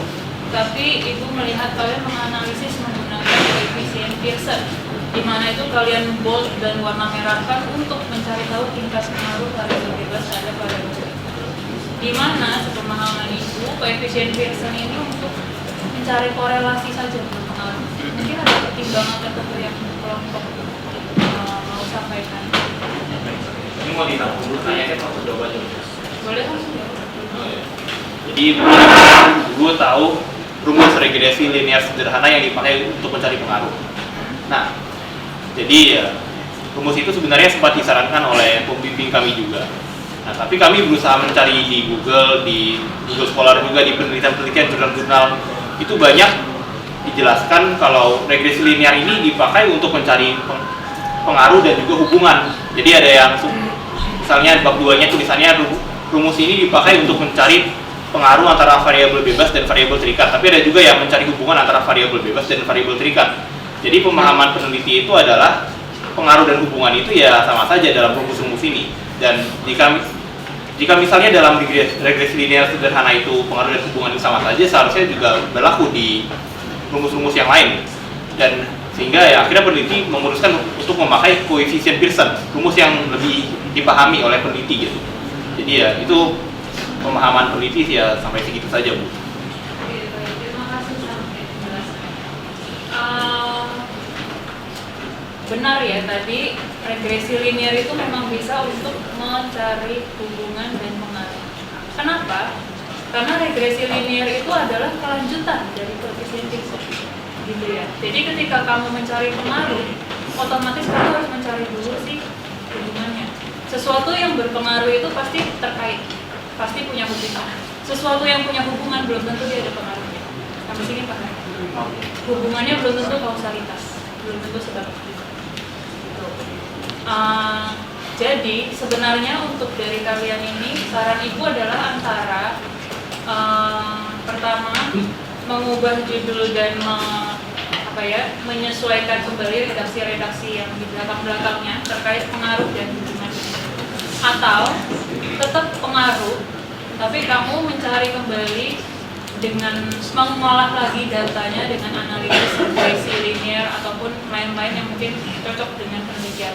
Tapi Ibu melihat kalian menganalisis menggunakan koefisien Pearson, di mana itu kalian bold dan warna merahkan untuk mencari tahu tingkat pengaruh variabel bebas ada pada grup. Di mana sepemahaman Ibu koefisien Pearson ini untuk mencari korelasi saja berpengaruh. Mungkin ada pertimbangan tertentu yang kelompok mau sampaikan. Ini mau ditampung dulu kayaknya atau coba aja? Boleh langsung ya. Jadi gue tahu rumus regresi linear sederhana yang dipakai untuk mencari pengaruh. Nah, jadi ya, rumus itu sebenarnya sempat disarankan oleh pembimbing kami juga. Nah, tapi kami berusaha mencari di Google Scholar juga, di penelitian-penelitian jurnal-jurnal itu banyak dijelaskan kalau regresi linear ini dipakai untuk mencari pengaruh dan juga hubungan. Jadi ada yang misalnya bab 2-nya tulisannya rumus ini dipakai untuk mencari pengaruh antara variabel bebas dan variabel terikat, tapi ada juga yang mencari hubungan antara variabel bebas dan variabel terikat. Jadi pemahaman peneliti itu adalah pengaruh dan hubungan itu ya sama saja dalam rumus-rumus ini. Dan jika misalnya dalam regresi linear sederhana itu pengaruh dan hubungan itu sama saja, seharusnya juga berlaku di rumus-rumus yang lain. Dan sehingga ya akhirnya peneliti memutuskan untuk memakai koefisien Pearson, rumus yang lebih dipahami oleh peneliti gitu. Jadi ya itu pemahaman peneliti sih ya sampai segitu saja Bu. Terima kasih sampai penjelasannya. Benar ya tadi regresi linear itu memang bisa untuk mencari hubungan dan pengaruh. Kenapa? Karena regresi linear itu adalah kelanjutan dari koefisien Pearson, gitu ya. Jadi ketika kamu mencari pengaruh, otomatis kamu harus mencari dulu sih hubungannya. Sesuatu yang berpengaruh itu pasti terkait, pasti punya hubungan. Sesuatu yang punya hubungan belum tentu dia ada pengaruhnya. Sampai sini paham? Hubungannya belum tentu kausalitas, belum tentu sebab. Jadi sebenarnya untuk dari kalian ini saran Ibu adalah antara pertama mengubah judul dan menyesuaikan kembali redaksi-redaksi yang di belakang-belakangnya terkait pengaruh dan hubungan, atau tetap pengaruh tapi kamu mencari kembali dengan mengolah lagi datanya dengan analisis regresi linear ataupun lain-lain yang mungkin cocok dengan penelitian.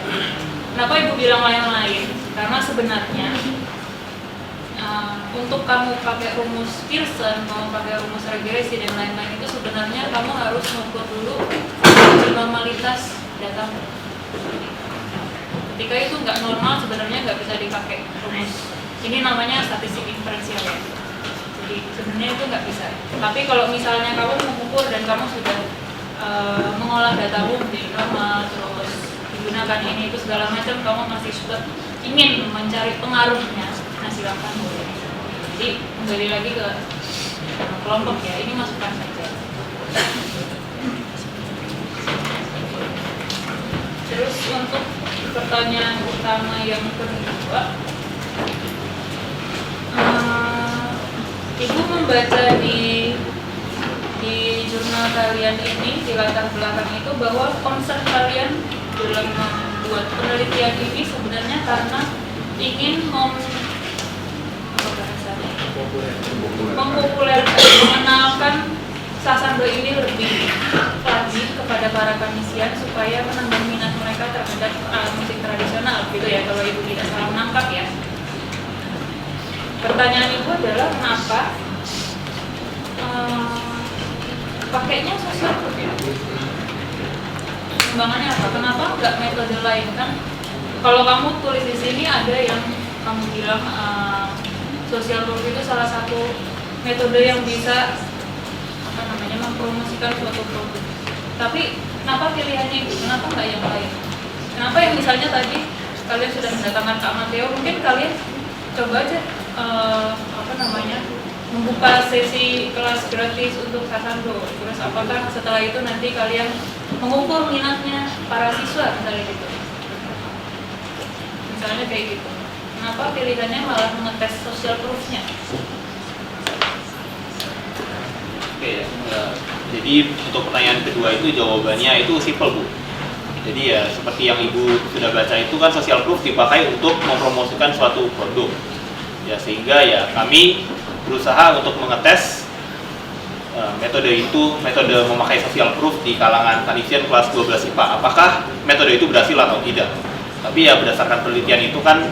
Kenapa Ibu bilang lain-lain? Karena sebenarnya untuk kamu pakai rumus Pearson, mau pakai rumus regresi dan lain-lain itu sebenarnya kamu harus mengukur dulu normalitas datamu. Ketika itu nggak normal sebenarnya nggak bisa dipakai rumus. Ini namanya statistik inferensial ya. Jadi sebenarnya itu nggak bisa. Tapi kalau misalnya kamu mengukur dan kamu sudah mengolah datamu di normal terus digunakan ini itu segala macam, kamu masih suka ingin mencari pengaruhnya, nah silakan boleh. Jadi kembali lagi ke kelompok ya, ini masukan saja. Terus untuk pertanyaan utama yang kedua, Ibu membaca di jurnal kalian ini, di latar belakang itu, bahwa concern kalian dalam membuat penelitian ini sebenarnya karena ingin mempopulerkan, mengenalkan Sasando ini lebih lagi kepada para kanisian supaya menambah minat mereka terhadap musik tradisional, gitu ya, kalau Ibu tidak salah menangkap ya. Pertanyaan Ibu adalah kenapa pakainya sosial proof ya? Pertimbangannya apa? Kenapa nggak metode lain kan? Kalau kamu tulis di sini ada yang kamu bilang sosial proof itu salah satu metode yang bisa mempromosikan suatu produk. Tapi kenapa pilihannya itu? Kenapa nggak yang lain? Kenapa yang misalnya tadi kalian sudah mendatangkan Kak Mateo, mungkin kalian coba aja membuka sesi kelas gratis untuk Sasando. Terus apakah setelah itu nanti kalian mengukur minatnya para siswa misalnya gitu? Misalnya kayak gitu. Kenapa pilihannya malah mengetes social proof-nya? Oke ya. Jadi untuk pertanyaan kedua itu jawabannya itu simple Bu. Jadi ya seperti yang Ibu sudah baca itu kan social proof dipakai untuk mempromosikan suatu produk. Ya sehingga ya kami berusaha untuk mengetes metode memakai social proof di kalangan kanisian kelas 12 IPA. Apakah metode itu berhasil atau tidak? Tapi ya berdasarkan penelitian itu kan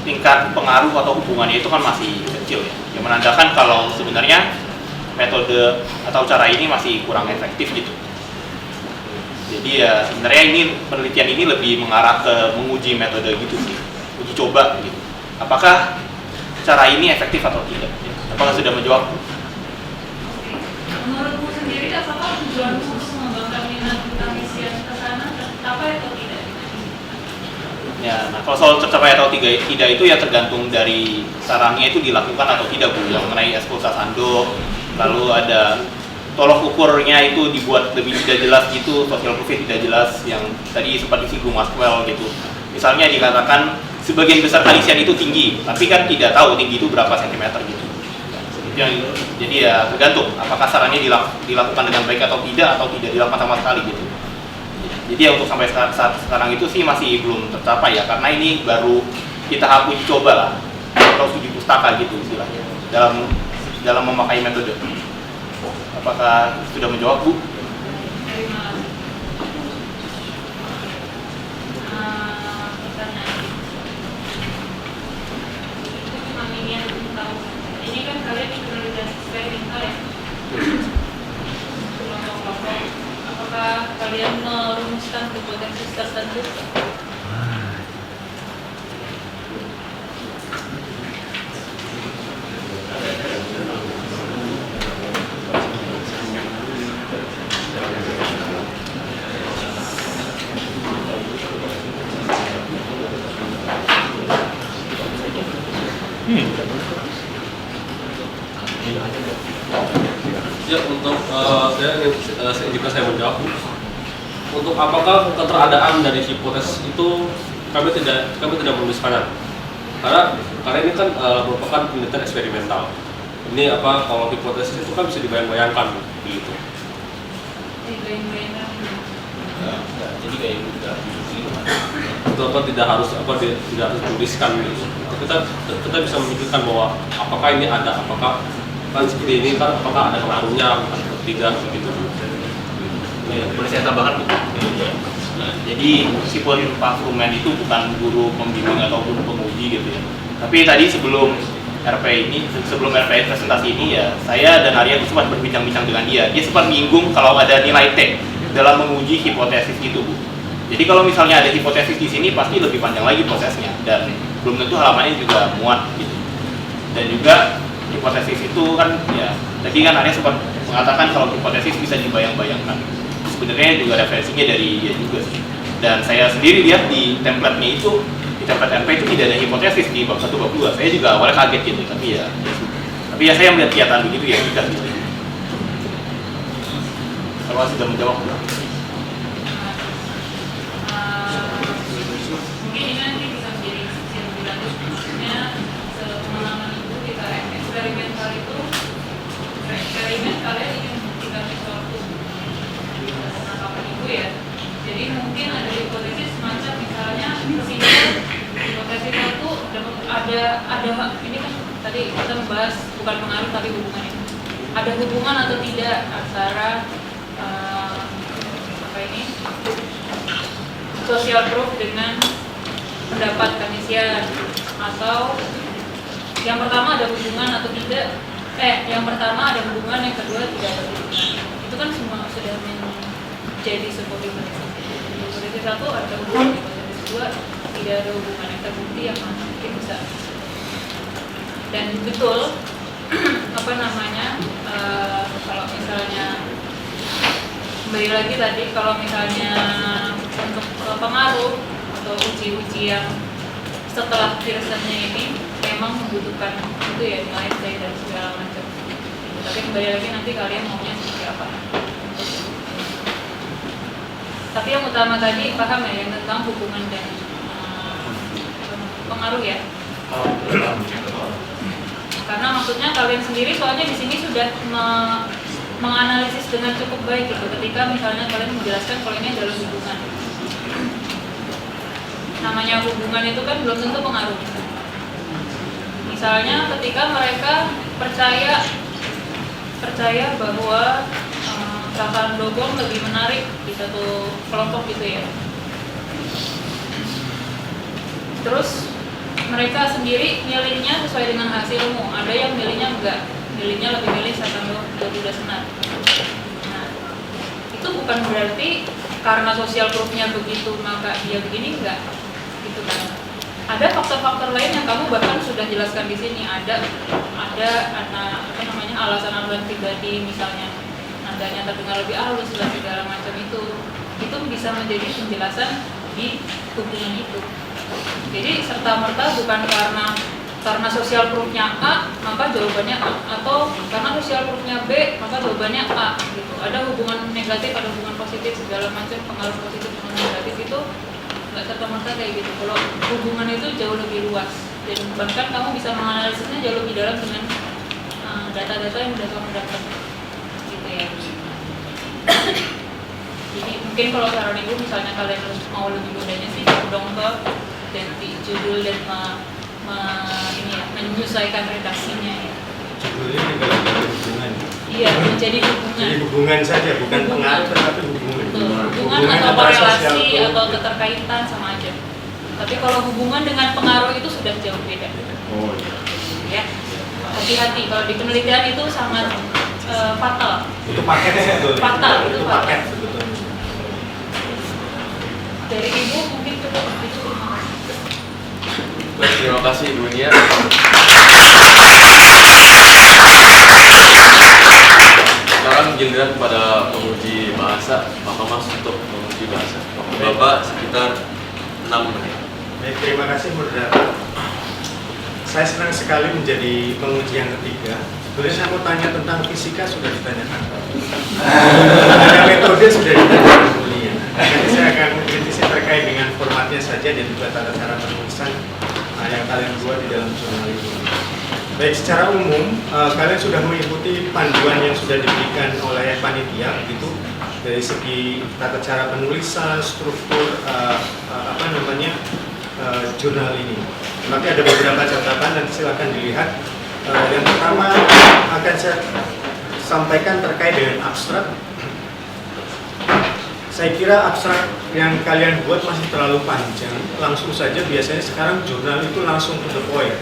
tingkat pengaruh atau hubungannya itu kan masih kecil ya. Yang menandakan kalau sebenarnya metode atau cara ini masih kurang efektif gitu. Jadi ya sebenarnya ini penelitian ini lebih mengarah ke menguji metode gitu sih, uji coba gitu. Apakah cara ini efektif atau tidak? Apakah sudah menjawab? Menurutmu sendiri apakah tujuanmu mengembangkan minat kanisian ke sana tercapai atau tidak? Ya, nah kalau soal tercapai atau tidak itu ya tergantung dari sarannya itu dilakukan atau tidak Bu. Yang mengenai ekskul Sasando, lalu ada tolok ukurnya itu dibuat lebih tidak jelas gitu, social proof tidak jelas, yang tadi sempat disinggung Mas Well gitu. Misalnya dikatakan sebagian besar kanisian itu tinggi, tapi kan tidak tahu tinggi itu berapa sentimeter gitu. Jadi ya tergantung apakah sarannya dilakukan dengan baik atau tidak dilakukan sama sekali gitu. Jadi ya untuk sampai saat sekarang itu sih masih belum tercapai ya, karena ini baru kita uji coba lah, atau studi pustaka gitu istilahnya dalam memakai metode. Apakah sudah menjawab Bu? Ini kan kalian penelitian eksperimental ya. Apakah kalian merumuskan hipotesis tertentu? Ya untuk jika saya menjawab, untuk apakah keteradaan dari hipotesis itu kami tidak menuliskan, karena ini kan merupakan penelitian eksperimental. Ini kalau hipotesis itu kan bisa dibayang-bayangkan begitu. brain-brainer. Jadi kayak udah Itu apa tidak harus tuliskan gitu. Kita bisa menunjukkan bahwa apakah ini ada, apakah kan seperti ini kan, apakah ada pengaruhnya atau tidak begitu. boleh saya tambahkan Bu? Nah, jadi meskipun Pak Frumen itu bukan guru pembimbing atau guru penguji gitu ya, tapi tadi sebelum RPI presentasi ini ya, saya dan Arya itu sempat berbincang-bincang dengan dia. Dia sempat menyinggung kalau ada nilai T dalam menguji hipotesis itu, Bu. Jadi kalau misalnya ada hipotesis di sini pasti lebih panjang lagi prosesnya dan belum tentu halamannya juga muat gitu. Dan juga hipotesis itu kan ya, tadi kan Arya sempat mengatakan kalau hipotesis bisa dibayang-bayangkan. Sebenarnya juga referensinya dari dia juga sih. Dan saya sendiri lihat di template-nya itu, di template RP itu tidak ada hipotesis di bab 1 bab 2. Saya juga awalnya kaget gitu, tapi ya saya melihat kelihatan begitu ya tidak gitu. Kalau sudah menjawab. Mungkin ini nanti bisa menjadi sisi lebih lanjut, maksudnya sepengalaman Ibu kita eksperimental itu, eksperimen kalian ingin membuktikan sesuatu penangkapan Ibu ya. Jadi mungkin ada hipotesis semacam misalnya kesimpulan hipotesis itu ada ini kan tadi kita membahas bukan pengaruh tapi hubungan itu. Ada hubungan atau tidak antara social proof dengan pendapat Kanisian, atau yang pertama ada hubungan atau tidak, yang pertama ada hubungan, yang kedua tidak ada hubungan. Itu kan semua sudah menjadi sebuah hipotesis. Hipotesis satu ada hubungan, hipotesis dua tidak ada hubungan, yang terbukti yang mana mungkin bisa. Dan betul kalau misalnya kembali lagi tadi, kalau misalnya untuk pengaruh atau uji-uji yang setelah Pearsonnya ini memang membutuhkan itu ya, nilai T dan segala macam. Tapi kembali lagi nanti kalian maunya seperti apa. Tapi yang utama tadi paham ya yang tentang hubungan dan pengaruh ya. Karena maksudnya kalian sendiri soalnya di sini sudah menganalisis dengan cukup baik gitu. Ketika misalnya kalian menjelaskan kalau ini adalah hubungan. Namanya hubungan itu kan belum tentu pengaruh. Misalnya ketika mereka percaya bahwa cakaran dogong lebih menarik di satu kelompok gitu ya. Terus mereka sendiri milihnya sesuai dengan hasilmu. Ada yang milihnya enggak, milihnya lebih milih cakaran Garuda Senar. Nah, itu bukan berarti karena sosial proof-nya begitu maka dia begini, enggak. Gitu kan. Ada faktor-faktor lain yang kamu bahkan sudah jelaskan di sini. Ada alasan-alasan pribadi, misalnya nadanya terdengar lebih halus dan segala macam itu bisa menjadi penjelasan di hubungan itu. Jadi serta-merta bukan karena sosial proof-nya A maka jawabannya A, atau karena sosial proof-nya B maka jawabannya A gitu. Ada hubungan negatif, ada hubungan positif, segala macam pengaruh positif dan negatif itu nggak serta-merta kayak gitu. Kalau hubungan itu jauh lebih luas dan bahkan kamu bisa menganalisisnya jauh lebih dalam dengan data-data yang sudah kamu dapat gitu ya. Jadi mungkin kalau saran ibu misalnya kalian mau lebih mudahnya sih condong ke ganti judul dan menyesuaikan redaksinya ya. Judulnya tinggal hubungan. Iya, menjadi hubungan. Jadi hubungan saja, bukan pengaruh tetapi hubungan. Hubungan atau korelasi atau keterkaitan sama aja. Tapi kalau hubungan dengan pengaruh itu sudah jauh beda. Oh iya. Ya, hati-hati kalau di penelitian itu sangat fatal. Itu paket sebetulnya. Fatal, itu paket fatal. sebetulnya. Dari ibu mungkin cukup itu. Baik, terima kasih Ibu Nia. Sekarang giliran kepada penguji bahasa, Pak Thomas untuk menguji bahasa. Bapak sekitar 6 menit. Baik, terima kasih moderator. Saya senang sekali menjadi penguji yang ketiga. Sebenarnya saya mau tanya tentang fisika sudah ditanyakan. Ada metode sudah ditanyakan kuliah. Jadi saya akan mengkritisi terkait dengan formatnya saja dan juga tata cara penulisan yang kalian buat di dalam jurnal ini. Baik, secara umum kalian sudah mengikuti panduan yang sudah diberikan oleh panitia, begitu. dari segi tata cara penulisan, struktur jurnal ini. Tapi ada beberapa catatan, nanti silakan dilihat. Yang pertama akan saya sampaikan terkait dengan abstrak. Saya kira abstrak yang kalian buat masih terlalu panjang. Langsung saja, biasanya sekarang jurnal itu langsung to the point.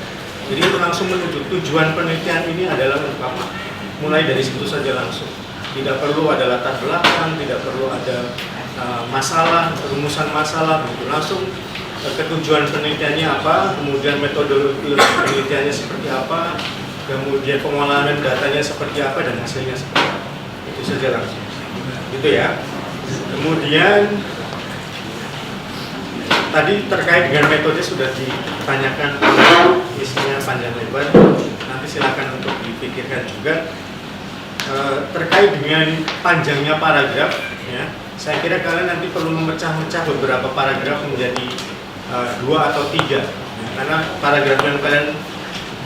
Jadi itu langsung menuju tujuan penelitian ini adalah untuk apa? Mulai dari situ saja langsung. Tidak perlu ada latar belakang, tidak perlu ada masalah, rumusan masalah, gitu. Langsung ke tujuan penelitiannya apa, kemudian metodologi penelitiannya seperti apa, kemudian pengolahan datanya seperti apa, dan hasilnya seperti apa. Itu saja langsung. Gitu ya. Kemudian tadi terkait dengan metode sudah ditanyakan, isinya panjang lebar. Nanti silakan untuk dipikirkan juga. Terkait dengan panjangnya paragraf, ya, saya kira kalian nanti perlu memecah-mecah beberapa paragraf menjadi 2 atau 3, ya, karena paragraf yang kalian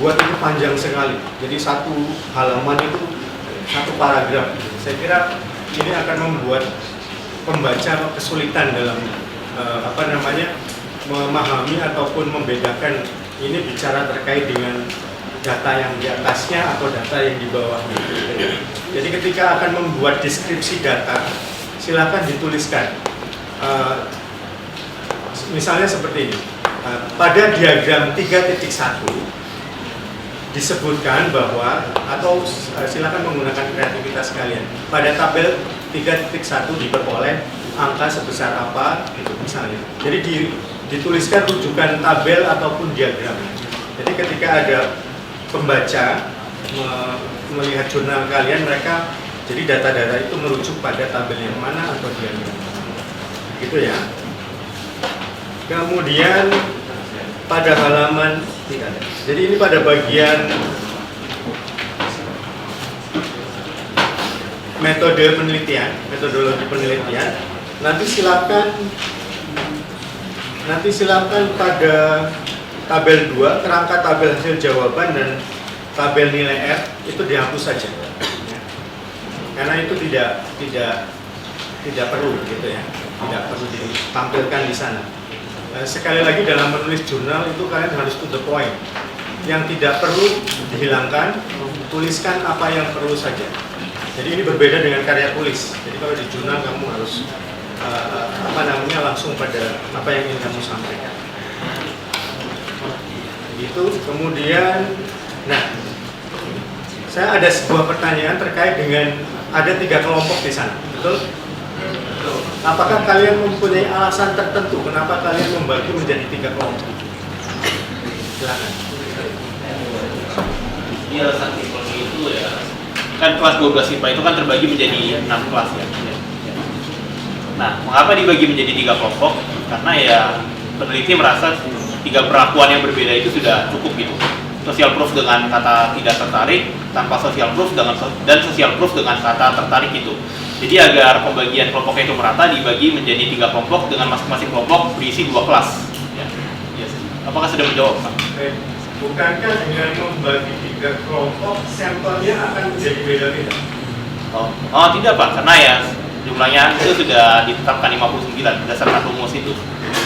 buat itu panjang sekali. Jadi satu halaman itu satu paragraf. Saya kira ini akan membuat pembaca kesulitan dalam memahami ataupun membedakan ini bicara terkait dengan data yang di atasnya atau data yang di bawahnya. Jadi ketika akan membuat deskripsi data, silakan dituliskan. Misalnya seperti ini. Pada diagram 3.1 disebutkan bahwa, atau silakan menggunakan kreativitas kalian. Pada tabel 3.1 diperoleh angka sebesar apa, gitu misalnya. Jadi dituliskan rujukan tabel ataupun diagram. Jadi ketika ada pembaca melihat jurnal kalian, mereka jadi data-data itu merujuk pada tabel yang mana atau diagram. Gitu ya. Kemudian pada halaman tidak ada. Jadi ini pada bagian metode penelitian, metodologi penelitian. Nanti silakan pada tabel 2, kerangka tabel hasil jawaban dan tabel nilai R itu dihapus saja. Karena itu tidak perlu gitu ya. Tidak perlu ditampilkan di sana. Sekali lagi, dalam menulis jurnal itu kalian harus to the point. Yang tidak perlu dihilangkan, tuliskan apa yang perlu saja. Jadi ini berbeda dengan karya tulis. Jadi kalau di jurnal kamu harus langsung pada apa yang ingin kamu sampaikan. Gitu. Kemudian, saya ada sebuah pertanyaan terkait dengan ada 3 kelompok di sana, betul? Apakah kalian mempunyai alasan tertentu kenapa kalian membagi menjadi 3 kelompok? Silakan. Iya, alasan seperti itu ya. Kan kelas 12 IPA itu kan terbagi menjadi 6 kelas ya. Nah, mengapa dibagi menjadi 3 kelompok? Karena ya peneliti merasa 3 perlakuan yang berbeda itu sudah cukup gitu. Social proof dengan kata tidak tertarik, tanpa social proof dan social proof dengan kata tertarik itu. Jadi agar pembagian kelompoknya itu merata, dibagi menjadi 3 kelompok dengan masing-masing kelompok berisi 2 kelas. Ya. Yes. Apakah sudah menjawab, Pak? Bukankah dengan membagi 3 kelompok, sampelnya akan menjadi beda-beda? Oh tidak, Pak, karena ya jumlahnya itu sudah ditetapkan 59 berdasarkan rumus itu.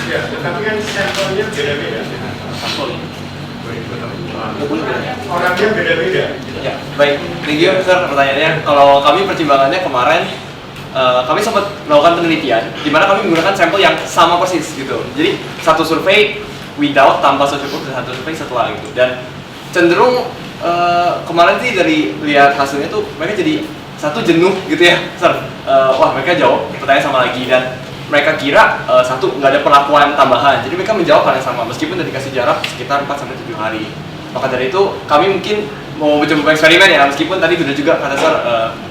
Ya, tetapi kan sampelnya beda-beda. Sampelnya. Orangnya beda-beda. Ya, baik. Thank you, Sir, pertanyaannya. Kalau kami pertimbangannya kemarin, kami sempat melakukan penelitian di mana kami menggunakan sampel yang sama persis gitu. Jadi satu survei without, tanpa social proof, dan satu survei setelah gitu. Dan cenderung kemarin sih dari lihat hasilnya tuh mereka jadi satu jenuh gitu ya, Sir. Wah, mereka jawab pertanyaan sama lagi dan mereka kira satu nggak ada perlakuan tambahan, jadi mereka menjawab hal yang sama meskipun udah dikasih jarak sekitar 4-7 hari. Maka dari itu kami mungkin mau mencoba eksperimen ya, meskipun tadi sudah juga kata Sir,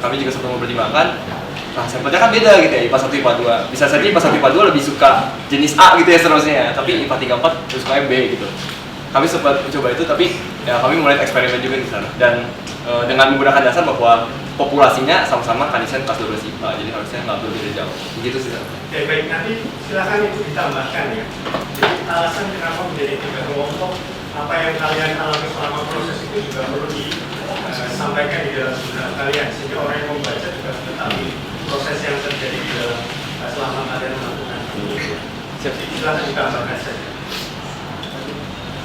kami juga sempat mempertimbangkan sampelnya kan beda gitu ya, IPA 1, IPA 2. Bisa saja IPA 1, IPA 2 lebih suka jenis A gitu ya seterusnya, tapi IPA 3, 4 lebih suka B gitu. Kami sempat mencoba itu, tapi ya kami mulai eksperimen juga di sana dan dengan menggunakan dasar bahwa populasinya sama-sama kandisan kelas 12 IPA, jadi harusnya nggak perlu beda jauh. Begitu sih. Oke, baik, nanti silakan itu ditambahkan ya. Jadi alasan kenapa menjadi 3 kelompok, apa yang kalian alami selama proses itu juga perlu disampaikan di dalam jurnal kalian, sehingga orang yang membaca juga mengetahui proses yang terjadi di dalam selama kalian melakukan. Silahkan ditambahkan saja.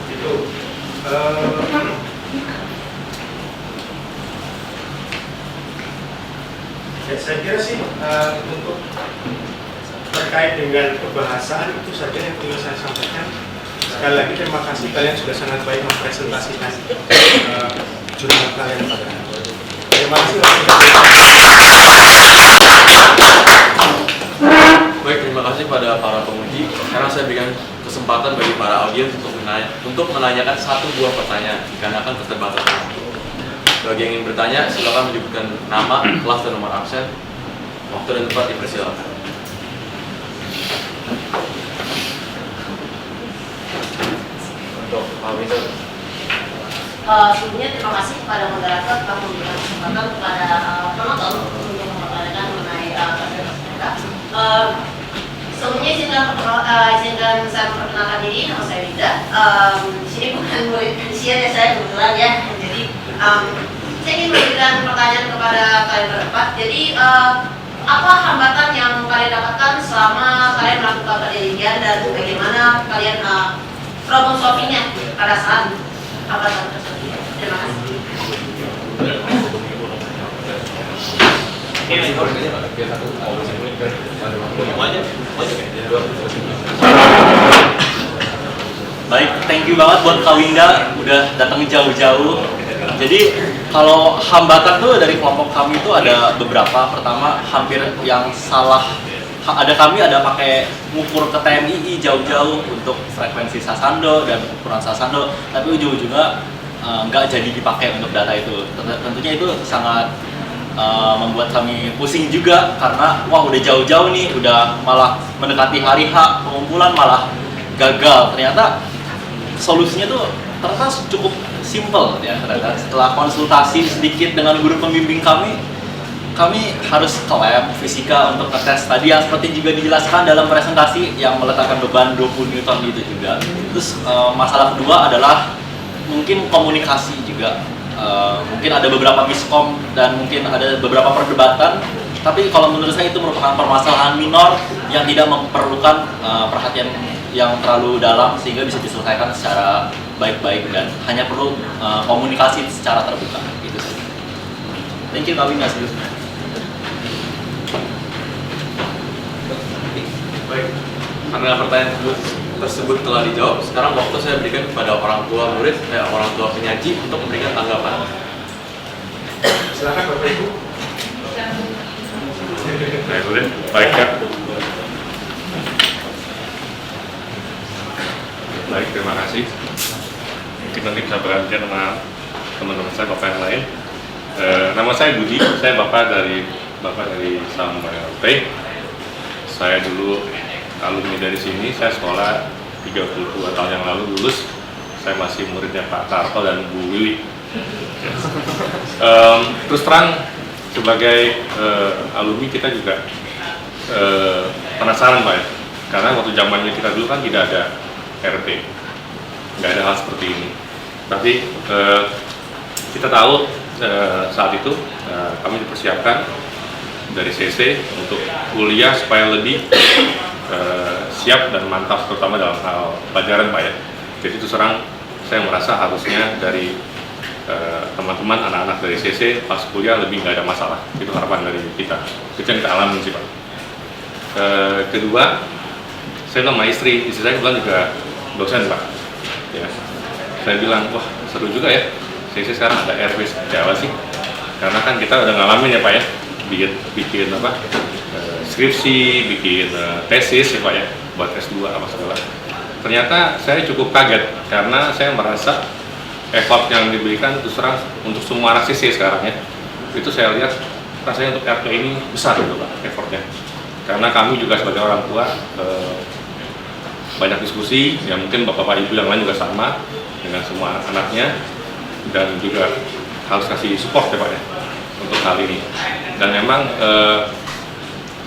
Itu. Ya, saya kira sih untuk terkait dengan kebahasaan itu saja yang ingin saya sampaikan. Sekali lagi terima kasih, kalian sudah sangat baik mempresentasikan jurnal kalian pada hari ini. Terima kasih. Baik, terima kasih pada para penguji. Sekarang saya berikan kesempatan bagi para audiens untuk menanyakan satu buah pertanyaan dikarenakan keterbatasan waktu. Bagi yang ingin bertanya, silakan menyebutkan nama, kelas, dan nomor absen. Waktu dan tempat dipersilakan. Untuk Pak Wisnu. Sebelumnya terima kasih kepada moderator telah memberikan kesempatan kepada penonton untuk mempertanyakan mengenai kasus mereka. Sebelumnya izinkan saya memperkenalkan diri, nama saya Linda. Di sini bukan murid pensiun ya, saya kebetulan ya. Jadi saya ingin memberikan pertanyaan kepada kalian berempat. Jadi apa hambatan yang kalian dapatkan selama kalian melakukan penelitian dan bagaimana kalian problem solvingnya pada saat hambatan tersebut? Terima kasih. Baik, thank you banget buat Kak Winda udah datang jauh-jauh. Jadi kalau hambatan tuh dari kelompok kami itu ada beberapa. Pertama, hampir yang salah kami ada pakai ngukur ke TMII jauh-jauh untuk frekuensi sasando dan ukuran sasando, tapi ujung-ujungnya nggak jadi dipakai untuk data itu. Tentunya itu sangat membuat kami pusing juga karena wah udah jauh-jauh nih, udah malah mendekati hari H pengumpulan malah gagal. Ternyata solusinya tuh ternyata cukup simple ya. Ternyata setelah konsultasi sedikit dengan guru pembimbing kami harus ke lab fisika untuk ngetes tadi yang seperti juga dijelaskan dalam presentasi yang meletakkan beban 20 Newton gitu juga. Terus masalah kedua adalah mungkin komunikasi juga. Mungkin ada beberapa miskom dan mungkin ada beberapa perdebatan, tapi kalau menurut saya itu merupakan permasalahan minor yang tidak memerlukan perhatian yang terlalu dalam sehingga bisa diselesaikan secara baik-baik dan hanya perlu komunikasi secara terbuka gitu saja. Thank you Kak Winda. Baik, karena pertanyaan tersebut telah dijawab, sekarang waktu saya berikan kepada orang tua murid, orang tua penyaji untuk memberikan tanggapan. Silakan Bapak Ibu. Baik ya. Baik, terima kasih. Mungkin nanti bisa bergantian sama teman-teman saya, bapak yang lain. Nama saya Budi, saya bapak dari Sambal LP. Saya dulu alumni dari sini, saya sekolah 32 tahun yang lalu lulus. Saya masih muridnya Pak Tarto dan Bu Wiwi. Terus terang, sebagai alumni kita juga penasaran Pak ya, karena waktu zamannya kita dulu kan tidak ada RT, nggak ada hal seperti ini. Tapi kita tahu saat itu kami dipersiapkan dari CC untuk kuliah supaya lebih siap dan mantap, terutama dalam hal pelajaran Pak ya. Jadi terus terang saya merasa harusnya dari teman-teman anak-anak dari CC pas kuliah lebih nggak ada masalah. Itu harapan dari kita. Itu yang kita alami sih Pak. Kedua, saya sama istri saya kebetulan juga dosen Pak. Ya, saya bilang wah seru juga ya. CC sekarang ada RW Jawa sih. Karena kan kita udah ngalamin ya Pak ya. Bikin apa? Skripsi, bikin tesis ya Pak ya, buat S2 apa segala. Ternyata saya cukup kaget karena saya merasa effort yang diberikan terus terang untuk semua anak CC sekarang ya, itu saya lihat rasanya untuk RT ini besar gitu Pak effortnya. Karena kami juga sebagai orang tua banyak diskusi, ya mungkin bapak-bapak ibu yang lain juga sama dengan semua anaknya, dan juga harus kasih support ya Pak ya untuk hal ini. Dan memang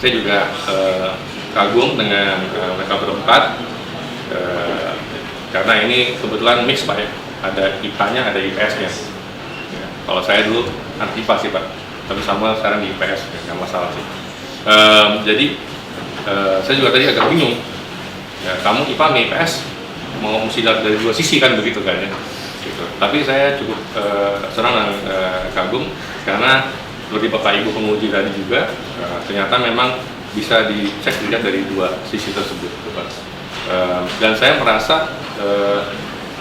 saya juga kagum dengan mereka berempat karena ini kebetulan mix Pak ya, ada IPA-nya, ada IPS-nya. Ya, kalau saya dulu anak IPA sih Pak, tapi sama sekarang di IPS, nggak masalah sih. Jadi saya juga tadi agak bingung. Ya, kamu IPA IPS mau mesti dari dua sisi kan begitu kan ya. Gitu. Tapi saya cukup senang dan kagum karena seperti Bapak Ibu penguji tadi juga ternyata memang bisa dicek dilihat dari dua sisi tersebut. Dan saya merasa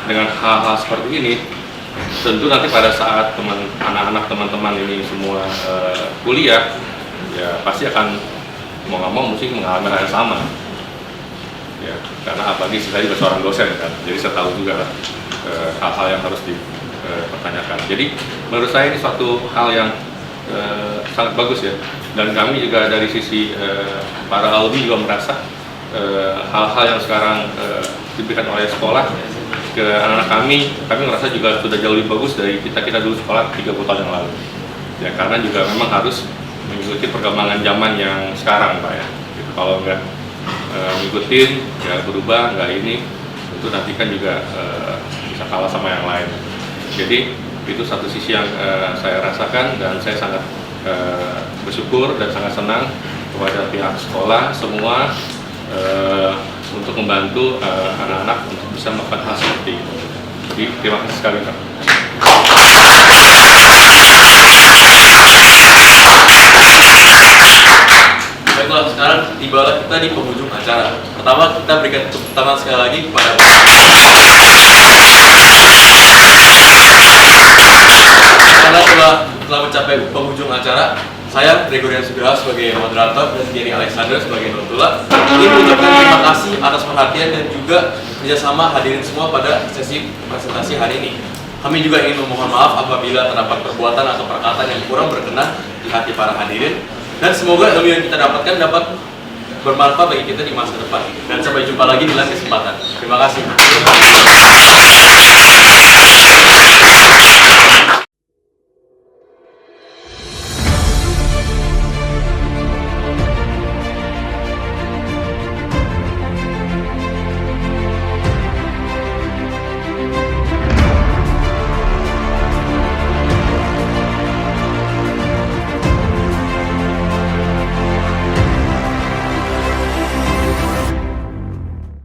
dengan hal-hal seperti ini tentu nanti pada saat anak-anak teman-teman ini semua kuliah ya pasti akan mau nggak mau mesti mengalami hal yang sama ya, karena apalagi saya juga seorang dosen kan, jadi saya tahu juga hal-hal yang harus dipertanyakan. Jadi menurut saya ini suatu hal yang sangat bagus ya, dan kami juga dari sisi para alumni juga merasa hal-hal yang sekarang diberikan oleh sekolah ke anak-anak kami merasa juga sudah jauh lebih bagus dari kita dulu sekolah 30 tahun yang lalu ya, karena juga memang harus mengikuti perkembangan zaman yang sekarang Pak ya gitu. Kalau nggak ngikutin ya berubah nggak ini itu nanti kan juga bisa kalah sama yang lain. Jadi itu satu sisi yang saya rasakan dan saya sangat bersyukur dan sangat senang kepada pihak sekolah semua untuk membantu anak-anak untuk bisa melakukan hal seperti itu. Jadi terima kasih sekali Pak. Baiklah, sekarang tibalah kita di penghujung acara. Pertama kita berikan tepuk tangan sekali lagi kepada karena telah mencapai penghujung acara. Saya Gregorian Sugera sebagai moderator dan Jenny Alexander sebagai notula ingin mengucapkan terima kasih atas perhatian dan juga kerjasama hadirin semua pada sesi presentasi hari ini. Kami juga ingin memohon maaf apabila terdapat perbuatan atau perkataan yang kurang berkenan di hati para hadirin, dan semoga ilmu yang kita dapatkan dapat bermanfaat bagi kita di masa depan. Dan sampai jumpa lagi di lain kesempatan. Terima kasih.